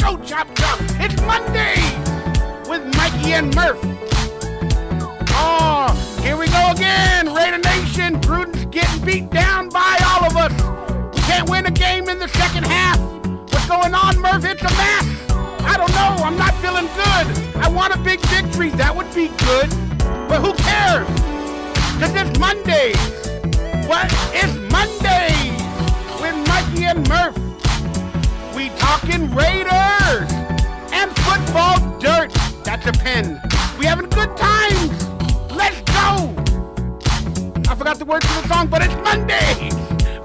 go, chop, chop. It's Monday with Mikey and Murf. Oh, here we go again. Raider Nation, Gruden's getting beat down by all of us. We can't win a game in the second half. What's going on, Murf? It's a mess. I don't know. I'm not feeling good. I want a big victory. That would be good. But who cares? Because it's Monday. What is Monday with Mikey and Murf? We talking Raiders and football dirt. That's a pen. We having good times. Let's go. I forgot the words to the song, but it's Monday.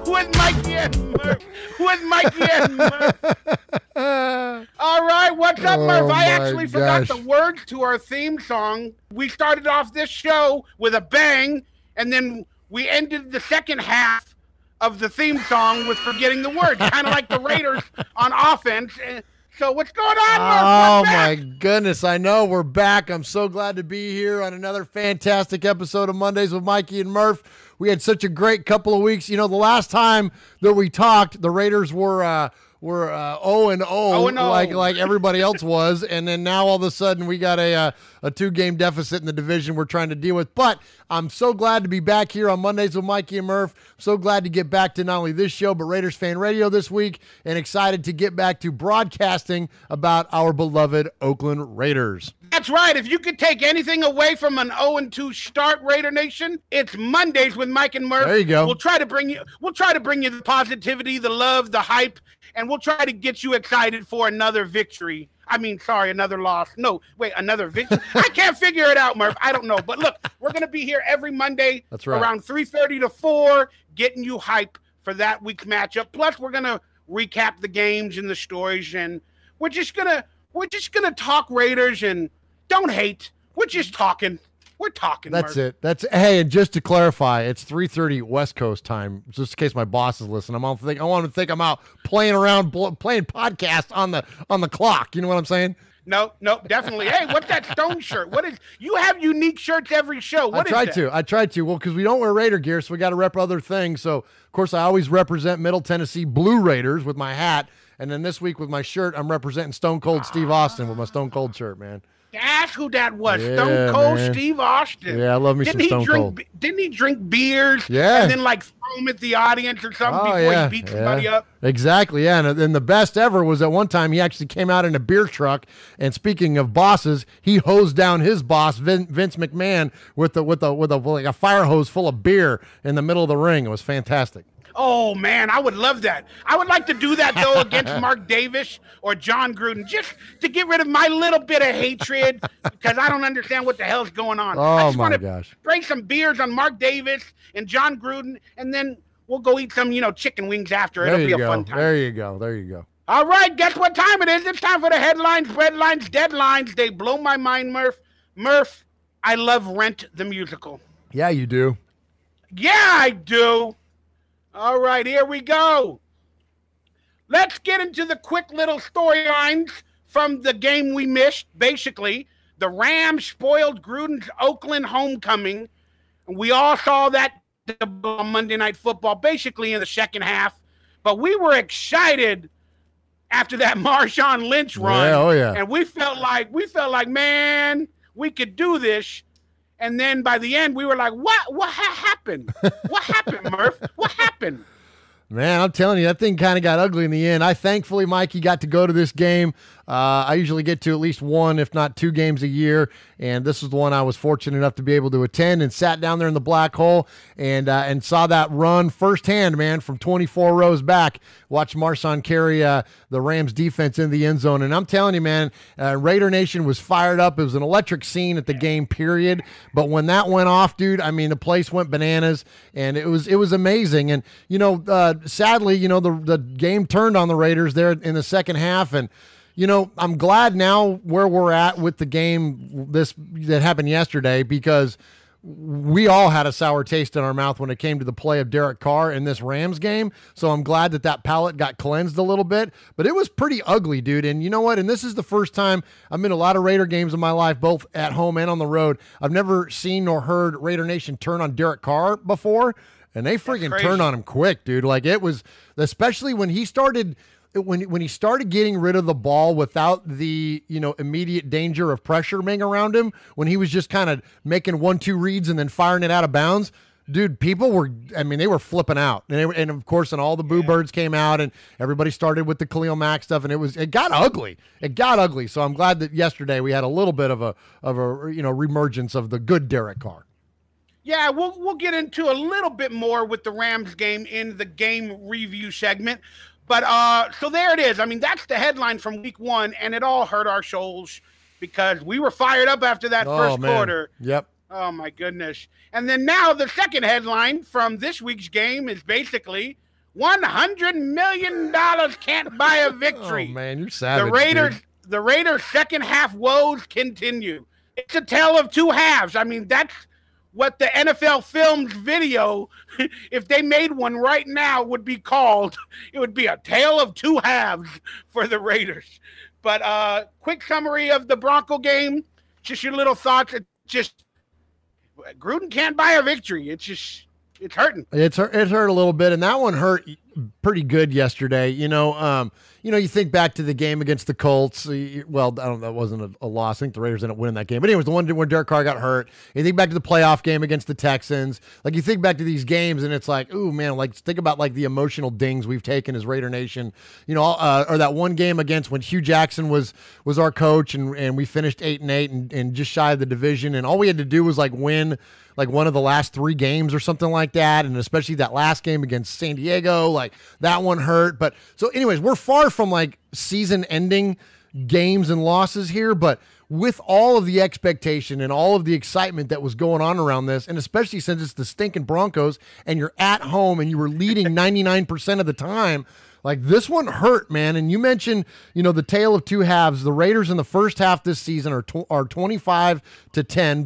Who is Mikey and Murf? Who is Mikey and Murf? All right, what's up, Murf? I actually forgot the words to our theme song. We started off this show with a bang, and then we ended the second half of the theme song with forgetting the words, kind of like the Raiders on offense. So what's going on, Murf? Oh, my goodness. I know. We're back. I'm so glad to be here on another fantastic episode of Mondays with Mikey and Murf. We had such a great couple of weeks. You know, the last time that we talked, the Raiders were 0-0 like everybody else was, and then now all of a sudden we got a 2-game deficit in the division we're trying to deal with. But I'm so glad to be back here on Mondays with Mikey and Murf. So glad to get back to not only this show but Raiders Fan Radio this week, and excited to get back to broadcasting about our beloved Oakland Raiders. That's right. If you could take anything away from an 0-2 start, Raider Nation, it's Mondays with Mike and Murf. There you go. We'll try to bring you the positivity, the love, the hype, and we'll try to get you excited for another victory. Another loss. No, wait, another victory. I can't figure it out, Murf. I don't know. But look, we're going to be here every Monday. That's right. Around 3:30 to 4, getting you hype for that week's matchup. Plus, we're going to recap the games and the stories, and we're just going to talk Raiders and don't hate. We're just talking. We're talking. That's Murf. it. Hey, and just to clarify, it's 3:30 West Coast time. Just in case my boss is listening, I want to think I'm out playing around, playing podcast on the clock. You know what I'm saying? No, definitely. Hey, what's that Stone shirt? What is? You have unique shirts every show. I tried to. Well, because we don't wear Raider gear, so we got to rep other things. So, of course, I always represent Middle Tennessee Blue Raiders with my hat, and then this week with my shirt, I'm representing Stone Cold Steve Austin with my Stone Cold shirt, man. That's who that was. Yeah, Stone Cold man. Steve Austin. Yeah, I love me some Stone Cold. Didn't he drink beers? Yeah. And then throw them at the audience or something before he beat somebody up? Exactly, yeah. And the best ever was at one time he actually came out in a beer truck, and speaking of bosses, he hosed down his boss, Vince McMahon, with a fire hose full of beer in the middle of the ring. It was fantastic. Oh, man, I would love that. I would like to do that, though, against Mark Davis or John Gruden, just to get rid of my little bit of hatred, because I don't understand what the hell's going on. I just want to spray some beers on Mark Davis and John Gruden, and then we'll go eat some, chicken wings after. It'll be a fun time. There you go. All right, guess what time it is? It's time for the headlines, breadlines, deadlines. They blow my mind, Murf. Murf, I love Rent the musical. Yeah, you do. Yeah, I do. All right, here we go. Let's get into the quick little storylines from the game we missed. Basically, the Rams spoiled Gruden's Oakland homecoming. We all saw that on Monday Night Football, basically in the second half. But we were excited after that Marshawn Lynch run. Yeah, oh yeah. And we felt like, man, we could do this. And then by the end, we were like, what happened? What happened, Murf? What happened? Man, I'm telling you, that thing kind of got ugly in the end. Thankfully, Mikey got to go to this game. I usually get to at least one, if not 2 games a year, and this is the one I was fortunate enough to be able to attend, and sat down there in the black hole and saw that run firsthand, man, from 24 rows back. Watched Marshawn carry the Rams defense in the end zone, and I'm telling you, man, Raider Nation was fired up. It was an electric scene at the game, period. But when that went off, dude, I mean, the place went bananas, and it was amazing. And sadly, the game turned on the Raiders there in the second half, and I'm glad now where we're at with the game that happened yesterday, because we all had a sour taste in our mouth when it came to the play of Derek Carr in this Rams game. So I'm glad that palate got cleansed a little bit, but it was pretty ugly, dude. And you know what? And this is the first time I've been to a lot of Raider games in my life, both at home and on the road. I've never seen nor heard Raider Nation turn on Derek Carr before, and they freaking turned on him quick, dude. Like, it was, especially when he started when he started getting rid of the ball without the immediate danger of pressure being around him, when he was just kind of making 1-2 reads and then firing it out of bounds, dude, people were, they were flipping out. And of course, and all the boo birds came out and everybody started with the Khalil Mack stuff, and it got ugly. It got ugly. So I'm glad that yesterday we had a little bit of a reemergence of the good Derek Carr. Yeah, we'll get into a little bit more with the Rams game in the game review segment. But so there it is. That's the headline from week 1, and it all hurt our souls because we were fired up after that first quarter. Yep. Oh, my goodness. And then now the second headline from this week's game is basically $100 million can't buy a victory. Oh, man, you're savage. The Raiders' second half woes continue. It's a tale of two halves. That's what the NFL Films video, if they made one right now, would be called. It would be a tale of two halves for the Raiders. But quick summary of the Bronco game, just your little thoughts. It's just Gruden can't buy a victory. It's hurting. It hurt a little bit, and that one hurt pretty good yesterday. You think back to the game against the Colts. Well, I don't know, that wasn't a loss. I think the Raiders ended up winning that game. But anyways, the one where Derek Carr got hurt. You think back to the playoff game against the Texans. Like, you think back to these games, and it's like, ooh, man, like, think about, like, the emotional dings we've taken as Raider Nation. Or that one game against when Hugh Jackson was our coach, and we finished 8-8 and just shy of the division, and all we had to do was, like, win like one of the last 3 games or something like that, and especially that last game against San Diego, like that one hurt. But so anyways, we're far from like season ending games and losses here, but with all of the expectation and all of the excitement that was going on around this, and especially since it's the stinking Broncos and you're at home and you were leading 99% of the time, like this one hurt, man. And you mentioned, the tale of two halves. The Raiders in the first half this season are 25-10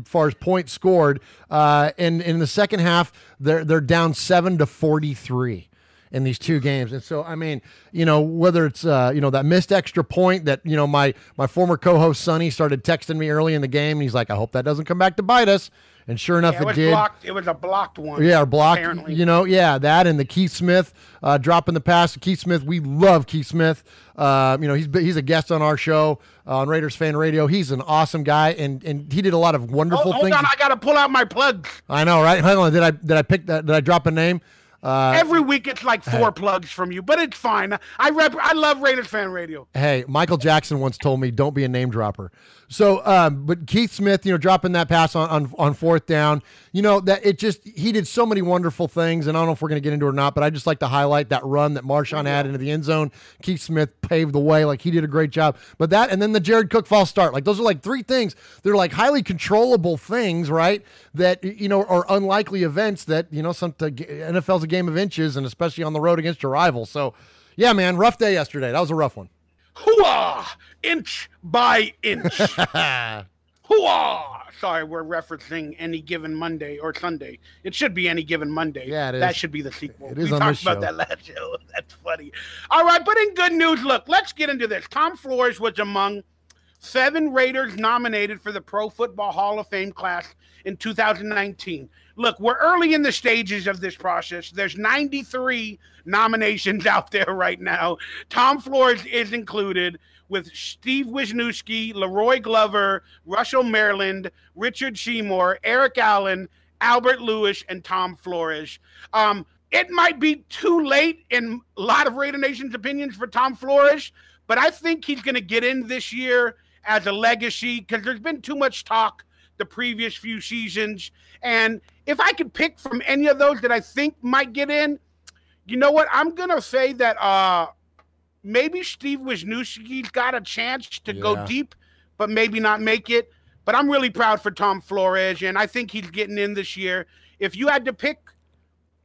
as far as points scored. And in the second half, they're down 7-43 in these 2 games. And so, whether it's, that missed extra point that, my former co-host Sonny started texting me early in the game, and he's like, I hope that doesn't come back to bite us. And sure enough, it did. It was a blocked one. Yeah, blocked. Apparently. That and the Keith Smith dropping the pass. Keith Smith, we love Keith Smith. He's a guest on our show on Raiders Fan Radio. He's an awesome guy, and he did a lot of wonderful things. Hold on, I got to pull out my plugs. I know, right? Hold on, did I pick that? Did I drop a name? Every week it's like 4 plugs from you, but it's fine. I love Raiders Fan Radio. Hey, Michael Jackson once told me, don't be a name dropper. So, but Keith Smith, dropping that pass on fourth down, he did so many wonderful things, and I don't know if we're going to get into it or not, but I just like to highlight that run that Marshawn had into the end zone. Keith Smith paved the way. Like, he did a great job. But that, and then the Jared Cook false start, like, those are like 3 things. They're like highly controllable things, right? That, are unlikely events that, NFL's a game of inches, and especially on the road against your rival. So, yeah, man, rough day yesterday. That was a rough one. Hooah! Inch by inch. Hooah! Sorry, we're referencing Any Given Monday or Sunday. It should be Any Given Monday. Yeah, it is. That should be the sequel. It is we on talked this about show. that last show. That's funny. All right, but in good news, look, let's get into this. Tom Flores was among 7 Raiders nominated for the Pro Football Hall of Fame class in 2019. Look, we're early in the stages of this process. There's 93 nominations out there right now. Tom Flores is included, with Steve Wisniewski, Leroy Glover, Russell Maryland, Richard Seymour, Eric Allen, Albert Lewis, and Tom Flores. It might be too late in a lot of Raider Nation's opinions for Tom Flores, but I think he's going to get in this year as a legacy because there's been too much talk the previous few seasons. And if I could pick from any of those that I think might get in, you know what? I'm going to say that maybe Steve Wisniewski's got a chance to go deep, but maybe not make it. But I'm really proud for Tom Flores, and I think he's getting in this year. If you had to pick,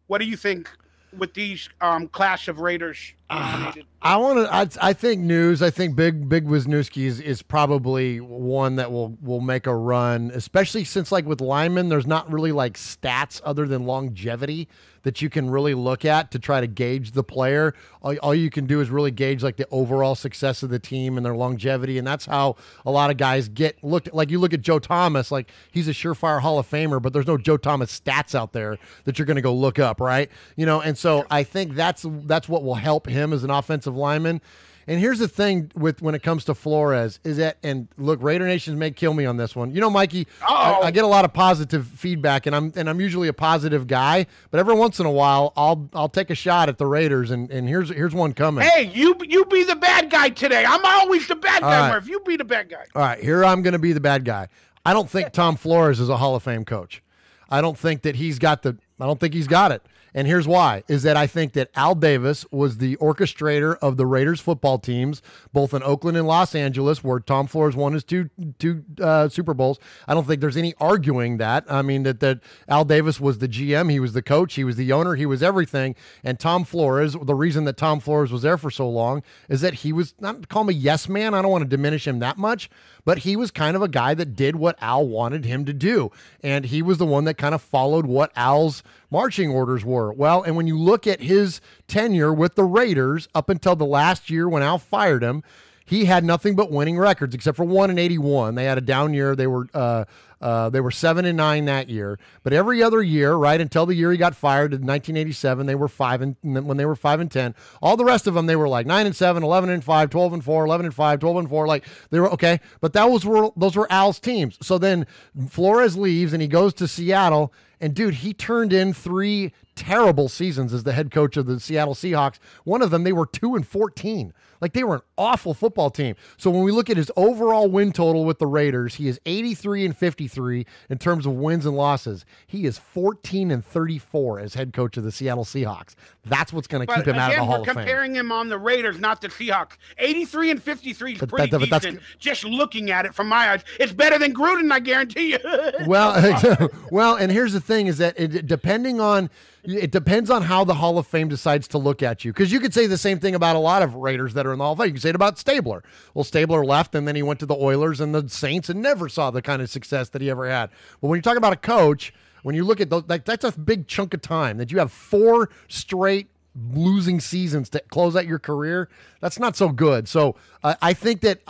what do you think with these class of Raiders nominated? I think news. I think Big Wisniewski is probably one that will make a run, especially since, like, with linemen, there's not really like stats other than longevity that you can really look at to try to gauge the player. All you can do is really gauge like the overall success of the team and their longevity, and that's how a lot of guys get looked at. Like, you look at Joe Thomas, like, he's a surefire Hall of Famer, but there's no Joe Thomas stats out there that you're going to go look up, right? And so I think that's what will help him as an offensive lineman. And here's the thing with when it comes to Flores is that, and look, Raider Nations may kill me on this one. You know, Mikey, I get a lot of positive feedback, and I'm usually a positive guy, but every once in a while I'll take a shot at the Raiders, and here's one coming. Hey, you be the bad guy today. I'm always the bad guy, Murf. You be the bad guy. All right, here I'm going to be the bad guy. I don't think Tom Flores is a Hall of Fame coach. I don't think that he's got it. And here's why, is that I think that Al Davis was the orchestrator of the Raiders football teams, both in Oakland and Los Angeles, where Tom Flores won his two Super Bowls. I don't think there's any arguing that. I mean, that Al Davis was the GM, he was the coach, he was the owner, he was everything. And Tom Flores, the reason that Tom Flores was there for so long is that he was, not call him a yes man, I don't want to diminish him that much, but he was kind of a guy that did what Al wanted him to do. And he was the one that kind of followed what Al's marching orders were. Well, and when you look at his tenure with the Raiders up until the last year when Al fired him, he had nothing but winning records except for 1-81. They had a down year. They were 7-9 that year. But every other year, right until the year he got fired in 1987, they were 5-10. All the rest of them, they were like 9-7, 11-5, 12-4, 11-5, 12-4. Like they were okay. But those were Al's teams. So then Flores leaves and he goes to Seattle. And dude, he turned in 3 terrible seasons as the head coach of the Seattle Seahawks. One of them, they were 2-14. Like they were an awful football team. So when we look at his overall win total with the Raiders, he is 83-53 in terms of wins and losses. He is 14-34 as head coach of the Seattle Seahawks. That's what's going to keep him out of the Hall of Fame. We're comparing him on the Raiders, not the Seahawks. 83-53 is pretty decent. Just looking at it from my eyes, it's better than Gruden, I guarantee you. well, and here's the thing: is that it depends on how the Hall of Fame decides to look at you. Because you could say the same thing about a lot of Raiders that are in the Hall of Fame. You could say it about Stabler. Well, Stabler left, and then he went to the Oilers and the Saints and never saw the kind of success that he ever had. But when you talk about a coach, when you look at those, that's a big chunk of time that you have 4 straight losing seasons to close out your career. That's not so good. So I think that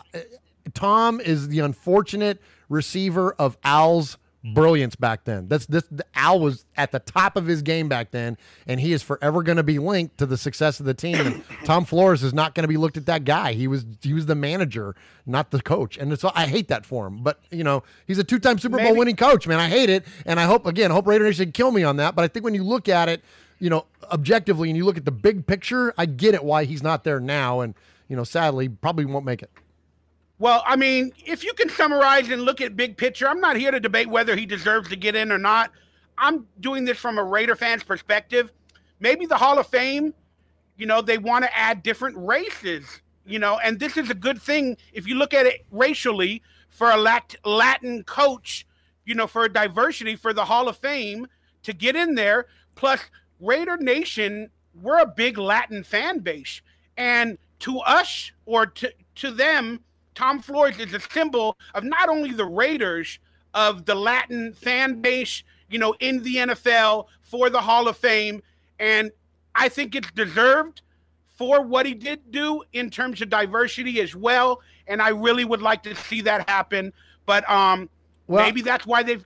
Tom is the unfortunate receiver of Al's brilliance back then. Al was at the top of his game back then, and he is forever going to be linked to the success of the team. And Tom Flores is not going to be looked at that guy. He was the manager, not the coach. And so I hate that for him. But you know, he's a 2-time Super Bowl winning coach, man. I hate it, and I hope Raider Nation can kill me on that. But I think when you look at it, you know, objectively, and you look at the big picture, I get it why he's not there now, and you know, sadly, probably won't make it. Well, I mean, if you can summarize and look at big picture, I'm not here to debate whether he deserves to get in or not. I'm doing this from a Raider fan's perspective. Maybe the Hall of Fame, you know, they want to add different races, you know, and this is a good thing if you look at it racially for a Latin coach, you know, for diversity for the Hall of Fame to get in there. Plus, Raider Nation, we're a big Latin fan base. And to us or to them, Tom Flores is a symbol of not only the Raiders, of the Latin fan base, you know, in the NFL for the Hall of Fame. And I think it's deserved for what he did do in terms of diversity as well. And I really would like to see that happen. But maybe that's why they've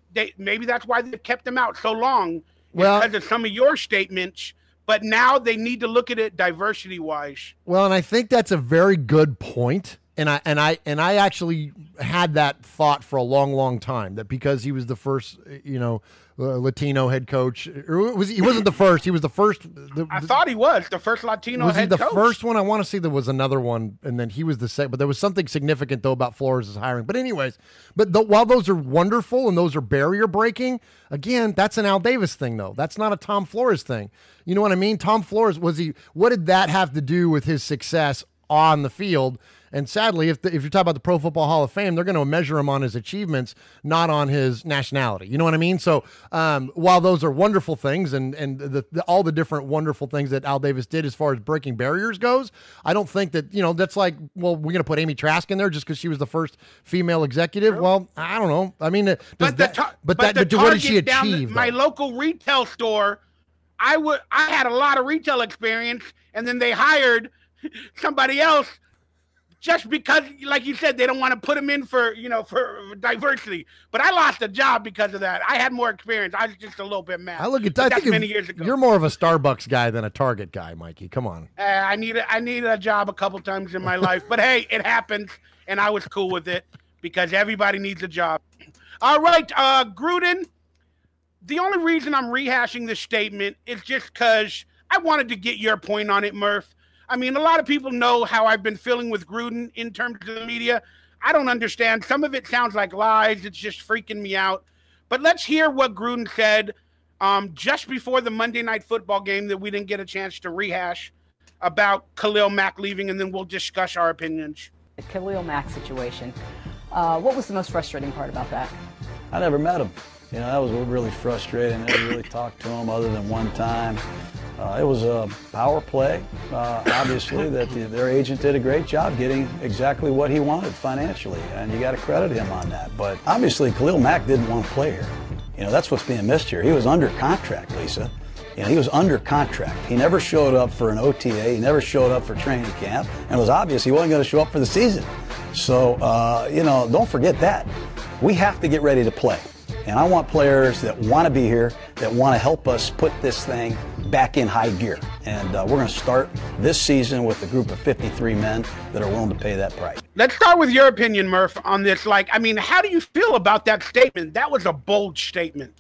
kept him out so long, because of some of your statements. But now they need to look at it diversity wise. Well, and I think that's a very good point. And I actually had that thought for a long time, that because he was the first, you know, Latino head coach. He wasn't the first. He was the first. I thought he was the first Latino head coach. Was he the first one? I want to say there was another one, and then he was the second. But there was something significant, though, about Flores' hiring. But anyways, while those are wonderful and those are barrier breaking, again, that's an Al Davis thing, though. That's not a Tom Flores thing. You know what I mean? Tom Flores, what did that have to do with his success on the field? And sadly, if you're talking about the Pro Football Hall of Fame, they're going to measure him on his achievements, not on his nationality. You know what I mean? So while those are wonderful things and all the different wonderful things that Al Davis did as far as breaking barriers goes, I don't think that, you know, that's like, well, we're going to put Amy Trask in there just because she was the first female executive. Well, I don't know. I mean, what did she achieve? My local retail store, I had a lot of retail experience, and then they hired somebody else just because, like you said, they don't want to put him in for diversity. But I lost a job because of that. I had more experience. I was just a little bit mad. I think many years ago. You're more of a Starbucks guy than a Target guy, Mikey. Come on. I need a job a couple times in my life, but hey, it happens, and I was cool with it because everybody needs a job. All right, Gruden. The only reason I'm rehashing this statement is just because I wanted to get your point on it, Murf. I mean, a lot of people know how I've been feeling with Gruden in terms of the media. I don't understand. Some of it sounds like lies. It's just freaking me out. But let's hear what Gruden said just before the Monday Night Football game that we didn't get a chance to rehash about Khalil Mack leaving, and then we'll discuss our opinions. The Khalil Mack situation. What was the most frustrating part about that? I never met him. That was really frustrating. I never really talked to him other than one time. It was a power play, obviously, that their agent did a great job getting exactly what he wanted financially, and you got to credit him on that. But obviously, Khalil Mack didn't want to play here. That's what's being missed here. He was under contract, Lisa. He was under contract. He never showed up for an OTA. He never showed up for training camp, and it was obvious he wasn't going to show up for the season. So, don't forget that. We have to get ready to play. And I want players that want to be here, that want to help us put this thing back in high gear. And we're going to start this season with a group of 53 men that are willing to pay that price. Let's start with your opinion, Murph, on this. How do you feel about that statement? That was a bold statement.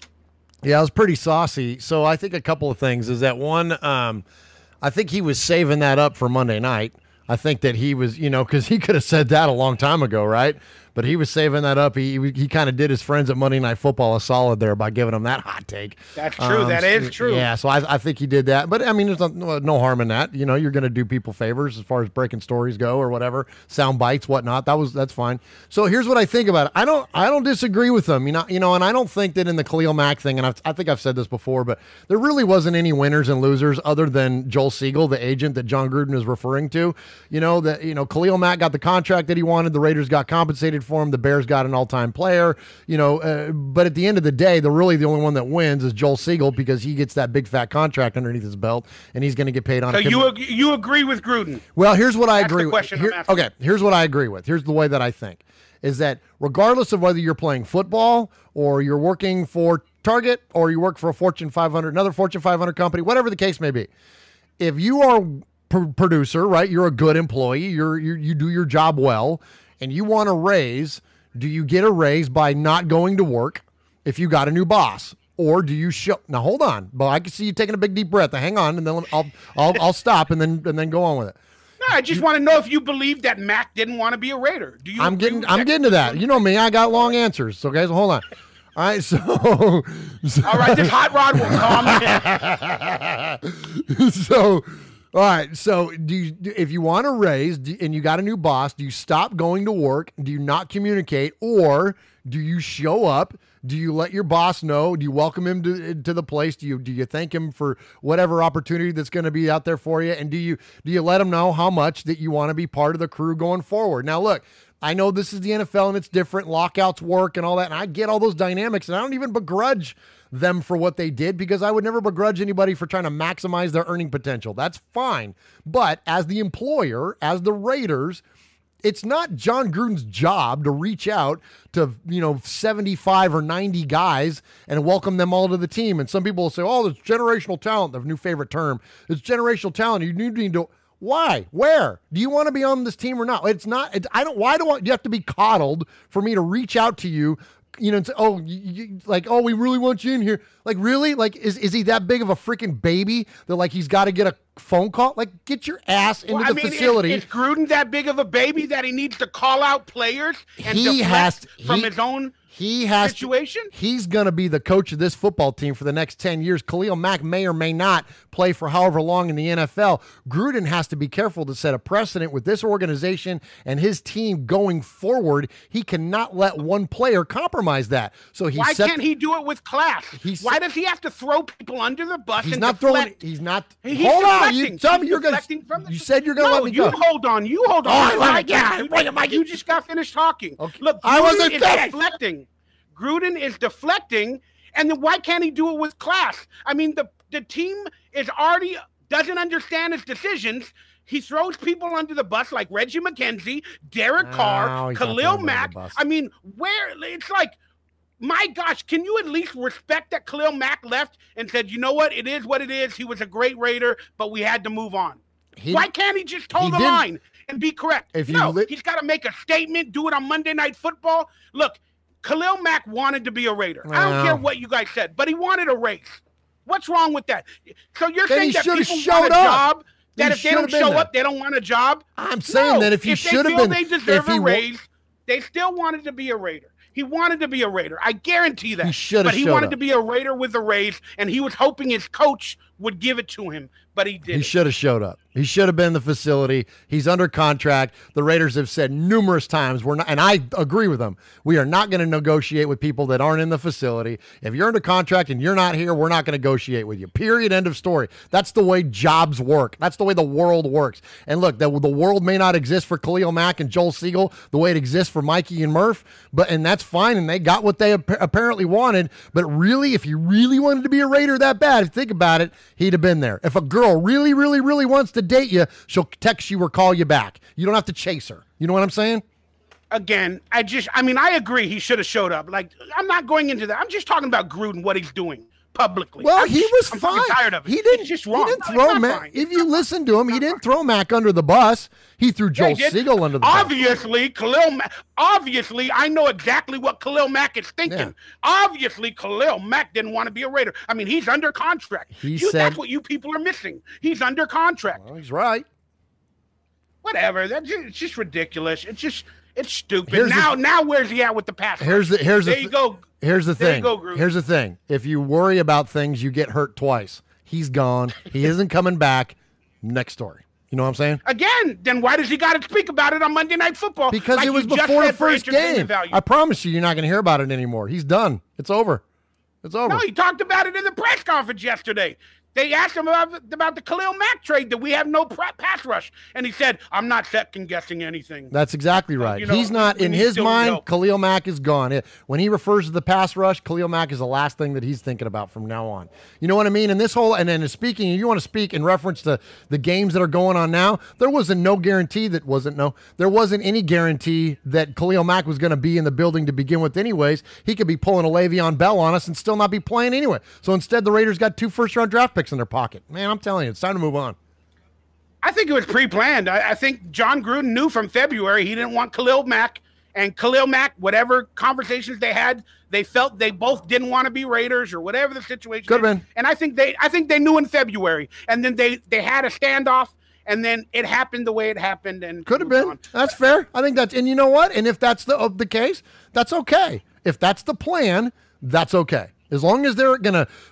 Yeah, it was pretty saucy. So I think a couple of things is that one, I think he was saving that up for Monday night. I think that he was, because he could have said that a long time ago, right? But he was saving that up. He kind of did his friends at Monday Night Football a solid there by giving them that hot take. That's true. That is true. Yeah, so I think he did that. But, there's no harm in that. You're going to do people favors as far as breaking stories go or whatever, sound bites, whatnot. That's fine. So here's what I think about it. I don't disagree with them, and I don't think that in the Khalil Mack thing, and I think I've said this before, but there really wasn't any winners and losers other than Joel Siegel, the agent that John Gruden is referring to. Khalil Mack got the contract that he wanted. The Raiders got compensated for him. The Bears got an all-time player, but at the end of the day, the only one that wins is Joel Siegel because he gets that big fat contract underneath his belt and he's going to get paid on. So you agree with Gruden? Well, here's what I agree with. Here's what I agree with. Here's the way that I think is that regardless of whether you're playing football or you're working for Target or you work for a Fortune 500, another Fortune 500 company, whatever the case may be, if you are producer, right? You're a good employee. You do your job well, and you want a raise. Do you get a raise by not going to work if you got a new boss, or do you show? Now hold on, but I can see you taking a big deep breath. Hang on, and then I'll stop and then go on with it. No, I just want to know if you believe that Mac didn't want to be a Raider. Do you? I'm getting to that. You know me, I got long answers. So guys, hold on. All right, so all right, this hot rod will calm. So. All right, so if you want a raise and you got a new boss, do you stop going to work? Do you not communicate? Or do you show up? Do you let your boss know? Do you welcome him to the place? Do you thank him for whatever opportunity that's going to be out there for you? And do you let him know how much that you want to be part of the crew going forward? Now, look, I know this is the NFL and it's different. Lockouts work and all that, and I get all those dynamics, and I don't even begrudge them for what they did because I would never begrudge anybody for trying to maximize their earning potential. That's fine. But as the employer, as the Raiders, it's not John Gruden's job to reach out to, 75 or 90 guys and welcome them all to the team. And some people will say, oh, it's generational talent, their new favorite term. It's generational talent. You need to. Why? Where? Do you want to be on this team or not? It's not. Why do you have to be coddled for me to reach out to you? And say, we really want you in here. Like, really? Like, is he that big of a freaking baby that, he's got to get a phone call? Like, get your ass into the facility. Is Gruden that big of a baby that he needs to call out players and deflect from his own situation? He's going to be the coach of this football team for the next 10 years. Khalil Mack may or may not play for however long in the NFL. Gruden has to be careful to set a precedent with this organization and his team going forward. He cannot let one player compromise that. So why can't he do it with class? Why does he have to throw people under the bus? He's and not deflect? throwing. He's not. He's hold on. deflecting. You tell me you're going to. You said you're going to let me go. You hold on. You hold on. You just got finished talking. Okay. Look, I wasn't finished. Deflecting. Gruden is deflecting, and then why can't he do it with class? I mean, the team is already doesn't understand his decisions. he throws people under the bus like Reggie McKenzie, Derek Carr, Khalil Mack. I mean, it's like, my gosh, can you at least respect that Khalil Mack left and said, you know what? It is what it is. He was a great Raider, but we had to move on. Why can't he just toe the line and be correct? He's got to make a statement, do it on Monday Night Football. Look, Khalil Mack wanted to be a Raider. I don't care what you guys said, but he wanted a race. What's wrong with that? So you're saying that people want a job, that if they don't show up, they don't want a job? I'm saying that if he should have been. If they deserve a raise, they still wanted to be a Raider. He wanted to be a Raider. I guarantee that. But he wanted to be a Raider with a raise, and he was hoping his coach would give it to him, but he didn't. He should have showed up. He should have been in the facility. He's under contract. The Raiders have said numerous times, we're not, and I agree with them, we are not going to negotiate with people that aren't in the facility. If you're under contract and you're not here, we're not going to negotiate with you. Period. End of story. That's the way jobs work. That's the way the world works. And look, the world may not exist for Khalil Mack and Joel Siegel the way it exists for Mikey and Murf, and that's fine, and they got what they apparently wanted. But really, if he really wanted to be a Raider that bad, think about it, he'd have been there. If a girl really, really, really wants to date you, she'll text you or call you back. You don't have to chase her. You know what I'm saying? Again, I agree he should have showed up. Like, I'm not going into that. I'm just talking about Gruden, what he's doing publicly. Well, he was fine. I'm tired of it. He didn't, it's just wrong. He didn't throw Mack. If you listen to him, he didn't throw Mack under the bus. He threw Joel Siegel under the bus. Obviously, I know exactly what Khalil Mack is thinking. Yeah. Obviously, Khalil Mack didn't want to be a Raider. I mean, he's under contract. That's what you people are missing. He's under contract. Well, he's right. Whatever. It's just ridiculous. It's stupid. Now where's he at with the pass? Here's the thing. Here's the thing. If you worry about things, you get hurt twice. He's gone. He isn't coming back. Next story. You know what I'm saying? Again, then why does he got to speak about it on Monday Night Football? Because it was before the first game. I promise you're not going to hear about it anymore. He's done. It's over. It's over. No, he talked about it in the press conference yesterday. They asked him about the Khalil Mack trade, that we have no pass rush. And he said, I'm not second-guessing anything. That's exactly right. He's not, in his mind, Khalil Mack is gone. When he refers to the pass rush, Khalil Mack is the last thing that he's thinking about from now on. You know what I mean? And this whole, and then speaking, you want to speak in reference to the games that are going on now, there wasn't any guarantee that Khalil Mack was going to be in the building to begin with anyways. He could be pulling a Le'Veon Bell on us and still not be playing anyway. So instead, the Raiders got 2 first-round draft picks in their pocket. Man, I'm telling you, it's time to move on. I think it was pre-planned. I think John Gruden knew from February he didn't want Khalil Mack, and Khalil Mack, whatever conversations they had, they felt they both didn't want to be Raiders or whatever the situation. Could have been. And I think they knew in February, and then they had a standoff, and then it happened the way it happened. And could have been. On. That's fair. I think that's, and you know what? And if that's the case, that's okay. If that's the plan, that's okay. As long as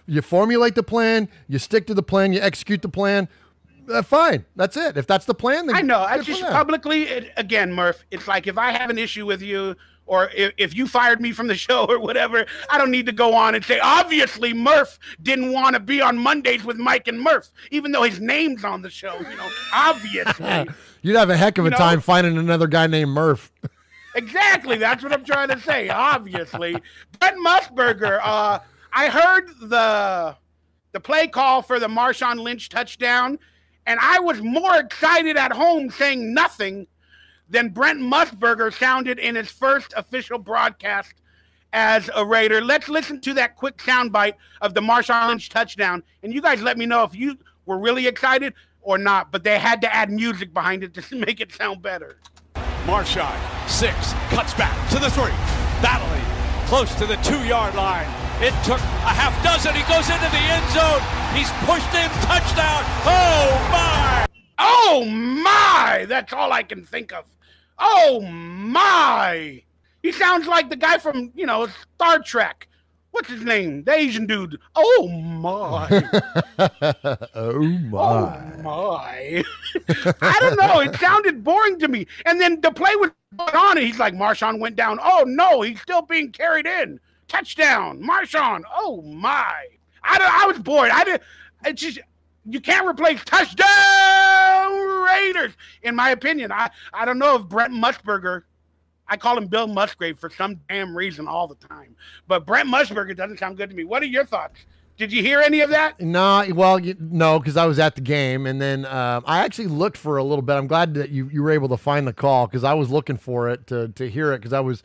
you formulate the plan, you stick to the plan, you execute the plan, fine. That's it. If that's the plan, then I know. I just publicly, again, Murph, it's like if I have an issue with you, or if you fired me from the show or whatever, I don't need to go on and say, obviously Murph didn't want to be on Mondays with Mike and Murph, even though his name's on the show, obviously. You'd have a heck of a time finding another guy named Murph. Exactly. That's what I'm trying to say, obviously. Brent Musburger, I heard the play call for the Marshawn Lynch touchdown, and I was more excited at home saying nothing than Brent Musburger sounded in his first official broadcast as a Raider. Let's listen to that quick soundbite of the Marshawn Lynch touchdown, and you guys let me know if you were really excited or not, but they had to add music behind it to make it sound better. Marshawn, 6, cuts back to the 3, battling close to the 2-yard line. It took a half dozen. He goes into the end zone. He's pushed in. Touchdown. Oh, my. Oh, my. That's all I can think of. Oh, my. He sounds like the guy from, Star Trek. What's his name? The Asian dude. Oh, my. Oh, my. Oh, my. I don't know. It sounded boring to me. And then the play was going on, and he's like, Marshawn went down. Oh, no. He's still being carried in. Touchdown, Marshawn. Oh my! I was bored. You can't replace touchdown Raiders, in my opinion. I don't know if Brent Musburger. I call him Bill Musgrave for some damn reason all the time, but Brent Musburger doesn't sound good to me. What are your thoughts? Did you hear any of that? No, well, no, because I was at the game, and then I actually looked for a little bit. I'm glad that you were able to find the call because I was looking for it to hear it because I was,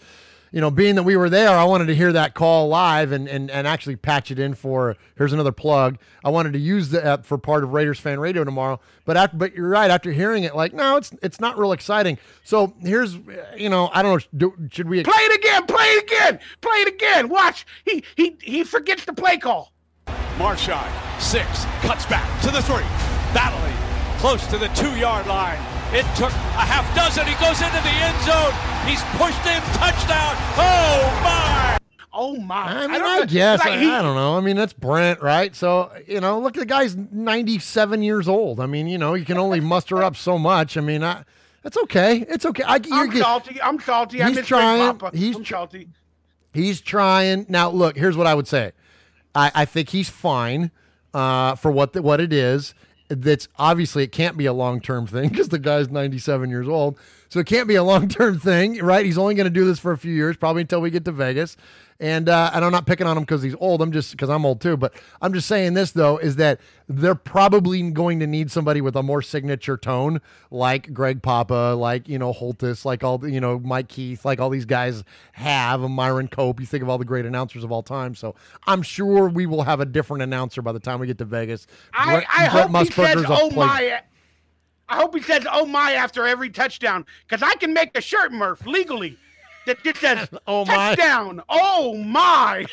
being that we were there, I wanted to hear that call live and actually patch it in for. Here's another plug. I wanted to use the app for part of Raiders Fan Radio tomorrow, but you're right. After hearing it, no, it's not real exciting. So here's, I don't know, should we play it again? Watch, he forgets the play call. Marshawn, 6, cuts back to the 3, battling close to the 2-yard line. It took a half dozen. He goes into the end zone. He's pushed in, touchdown. Oh, my. Oh, my. I guess. I don't know. That's Brent, right? So, look, the guy's 97 years old. You can only muster up so much. That's okay. It's okay. I'm salty. He's trying. I'm salty. He's trying. Now, look, here's what I would say. I think he's fine for what it is. That's obviously it can't be a long-term thing because the guy's 97 years old. So it can't be a long-term thing, right? He's only going to do this for a few years, probably until we get to Vegas. And I'm not picking on him because he's old. I'm just because I'm old too. But I'm just saying this, though, is that they're probably going to need somebody with a more signature tone like Greg Papa, like, Holtis, like all, Mike Keith, like all these guys have, Myron Cope. You think of all the great announcers of all time. So I'm sure we will have a different announcer by the time we get to Vegas. I hope he says, oh, my. I hope he says, oh, my, after every touchdown because I can make a shirt, Murf, legally. That just says, oh, touchdown, my. Oh, my.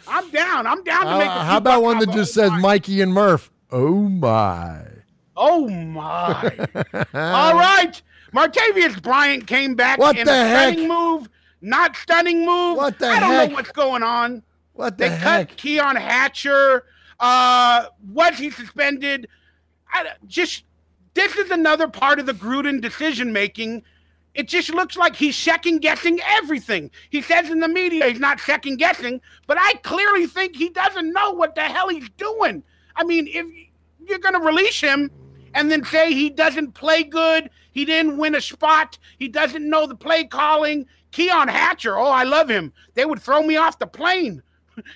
I'm down to make a how about one that just says Mikey and Murf? Oh, my. Oh, my. All right. Martavius Bryant came back in a stunning move, not stunning move. What the heck? I don't know what's going on. What the heck? They cut Keon Hatcher. Was he suspended? This is another part of the Gruden decision-making. It just looks like he's second-guessing everything. He says in the media he's not second-guessing, but I clearly think he doesn't know what the hell he's doing. If you're going to release him and then say he doesn't play good, he didn't win a spot, he doesn't know the play calling, Keon Hatcher, oh, I love him. They would throw me off the plane.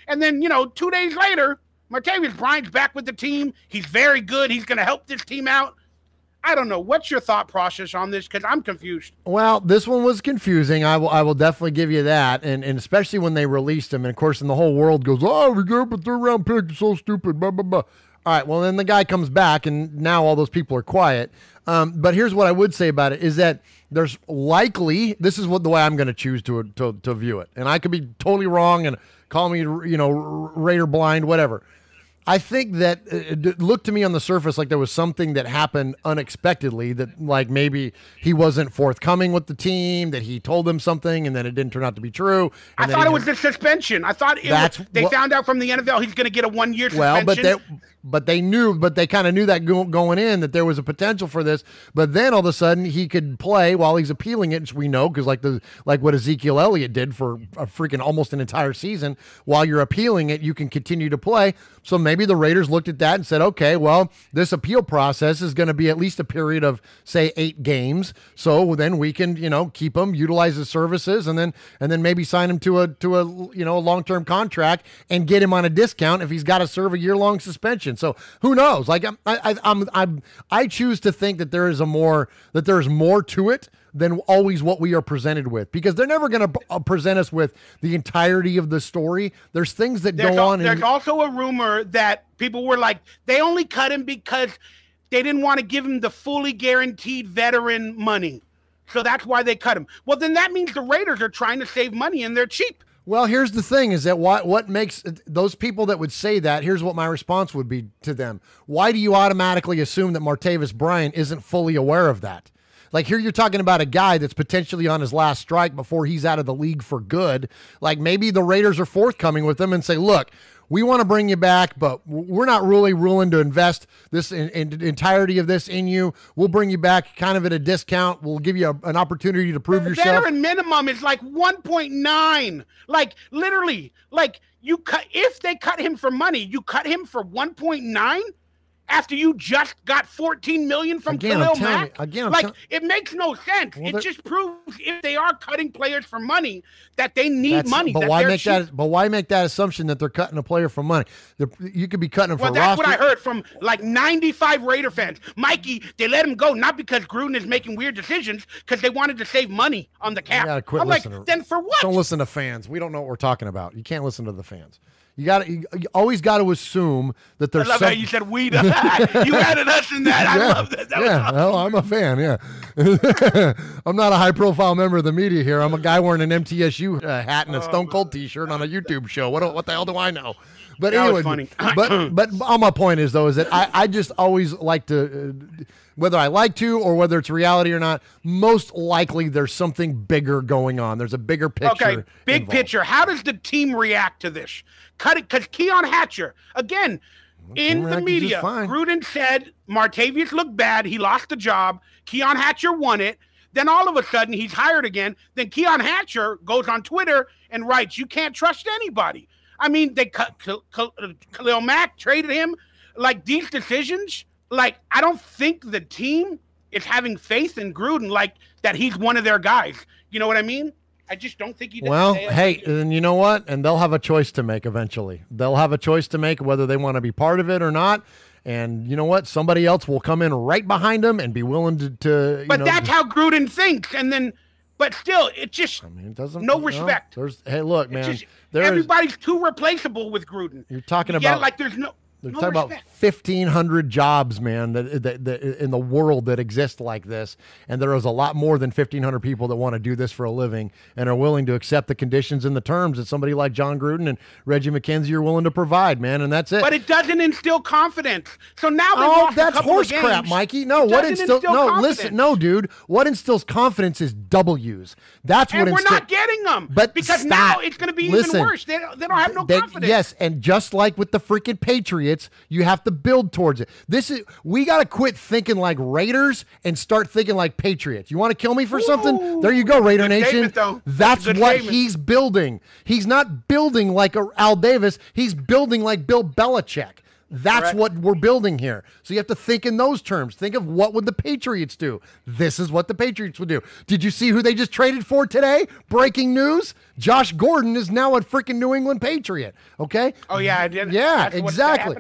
And then, 2 days later, Martavius Bryant's back with the team. He's very good. He's going to help this team out. I don't know. What's your thought process on this? Because I'm confused. Well, this one was confusing. I will definitely give you that. And especially when they released him. And, of course, and the whole world goes, oh, we gave up a third-round pick. It's so stupid, blah, blah, blah. All right, well, then the guy comes back, and now all those people are quiet. But here's what I would say about it is that there's likely, this is the way I'm going to choose to view it. And I could be totally wrong and call me, Raider blind, whatever. I think that it looked to me on the surface like there was something that happened unexpectedly, that like maybe he wasn't forthcoming with the team, that he told them something and then it didn't turn out to be true. I thought it was the suspension. I thought they found out from the NFL he's going to get a 1-year suspension. Well, but they kind of knew that going in that there was a potential for this. But then all of a sudden he could play while he's appealing it, which we know because like what Ezekiel Elliott did for a freaking almost an entire season. While you're appealing it, you can continue to play. So maybe the Raiders looked at that and said, okay, well, this appeal process is going to be at least a period of, say, 8 games. So then we can, keep him, utilize his services, and then maybe sign him to a long-term contract and get him on a discount if he's got to serve a year-long suspension. So who knows? Like I choose to think that there's more to it than always what we are presented with, because they're never going to present us with the entirety of the story. There's things that go on. There's also a rumor that people were like, they only cut him because they didn't want to give him the fully guaranteed veteran money. So that's why they cut him. Well, then that means the Raiders are trying to save money and they're cheap. Well, here's the thing is that what makes those people that would say that, here's what my response would be to them. Why do you automatically assume that Martavius Bryant isn't fully aware of that? Like here you're talking about a guy that's potentially on his last strike before he's out of the league for good. Like maybe the Raiders are forthcoming with him and say, look, we want to bring you back, but we're not really willing to invest this in entirety of this in you. We'll bring you back kind of at a discount. We'll give you an opportunity to prove yourself. The veteran minimum is like 1.9. Like literally, like if they cut him for money, you cut him for 1.9. after you just got $14 million from Khalil Mack? It makes no sense. Well, it just proves if they are cutting players for money that they need money. But why make that assumption that they're cutting a player for money? You could be cutting him for roster. Well, that's what I heard from like 95 Raider fans. Mikey, they let him go not because Gruden is making weird decisions, because they wanted to save money on the cap. I'm like, then for what? Don't listen to fans. We don't know what we're talking about. You can't listen to the fans. You always got to assume that there's. I love how you said we. You added us in that. I love that. Well, I'm a fan. Yeah, I'm not a high-profile member of the media here. I'm a guy wearing an MTSU hat and a Stone Cold T-shirt on a YouTube show. What the hell do I know? But anyway, funny. but all my point is that I just always like to, whether I like to or whether it's reality or not, most likely there's something bigger going on. There's a bigger picture. Okay, big picture. How does the team react to this? Cut it, because Keon Hatcher, again, in the media, Gruden said Martavius looked bad. He lost the job. Keon Hatcher won it. Then all of a sudden he's hired again. Then Keon Hatcher goes on Twitter and writes, "You can't trust anybody." I mean, they cut Khalil Mack, traded him. Like, these decisions, like, I don't think the team is having faith in Gruden, like, that he's one of their guys. You know what I mean? I just don't think he does. Well, hey, and you know what? And they'll have a choice to make eventually. They'll have a choice to make whether they want to be part of it or not. And you know what? Somebody else will come in right behind them and be willing to But that's how Gruden thinks. And then, but still, it just, it doesn't. No respect. Hey, look, man. Everybody's too replaceable with Gruden. You're talking about like there's no. They're talking about 1,500 jobs, man, that in the world that exist like this. And there is a lot more than 1,500 people that want to do this for a living and are willing to accept the conditions and the terms that somebody like John Gruden and Reggie McKenzie are willing to provide, man. And that's it. But it doesn't instill confidence. So now that's horse crap, Mikey. No, what instills listen, no, dude. What instills confidence is W's. That's what instills. And we're not getting them. Because now it's going to be even worse. They don't have no confidence. Yes, and just like with the freaking Patriots, you have to build towards it. We got to quit thinking like Raiders and start thinking like Patriots. You want to kill me for something? There you go, Raider Nation. That's what he's building. He's not building like Al Davis. He's building like Bill Belichick. That's what we're building here. So you have to think in those terms. Think of what would the Patriots do. This is what the Patriots would do. Did you see who they just traded for today? Breaking news. Josh Gordon is now a freaking New England Patriot. Okay? Oh, yeah, I did. Yeah, exactly.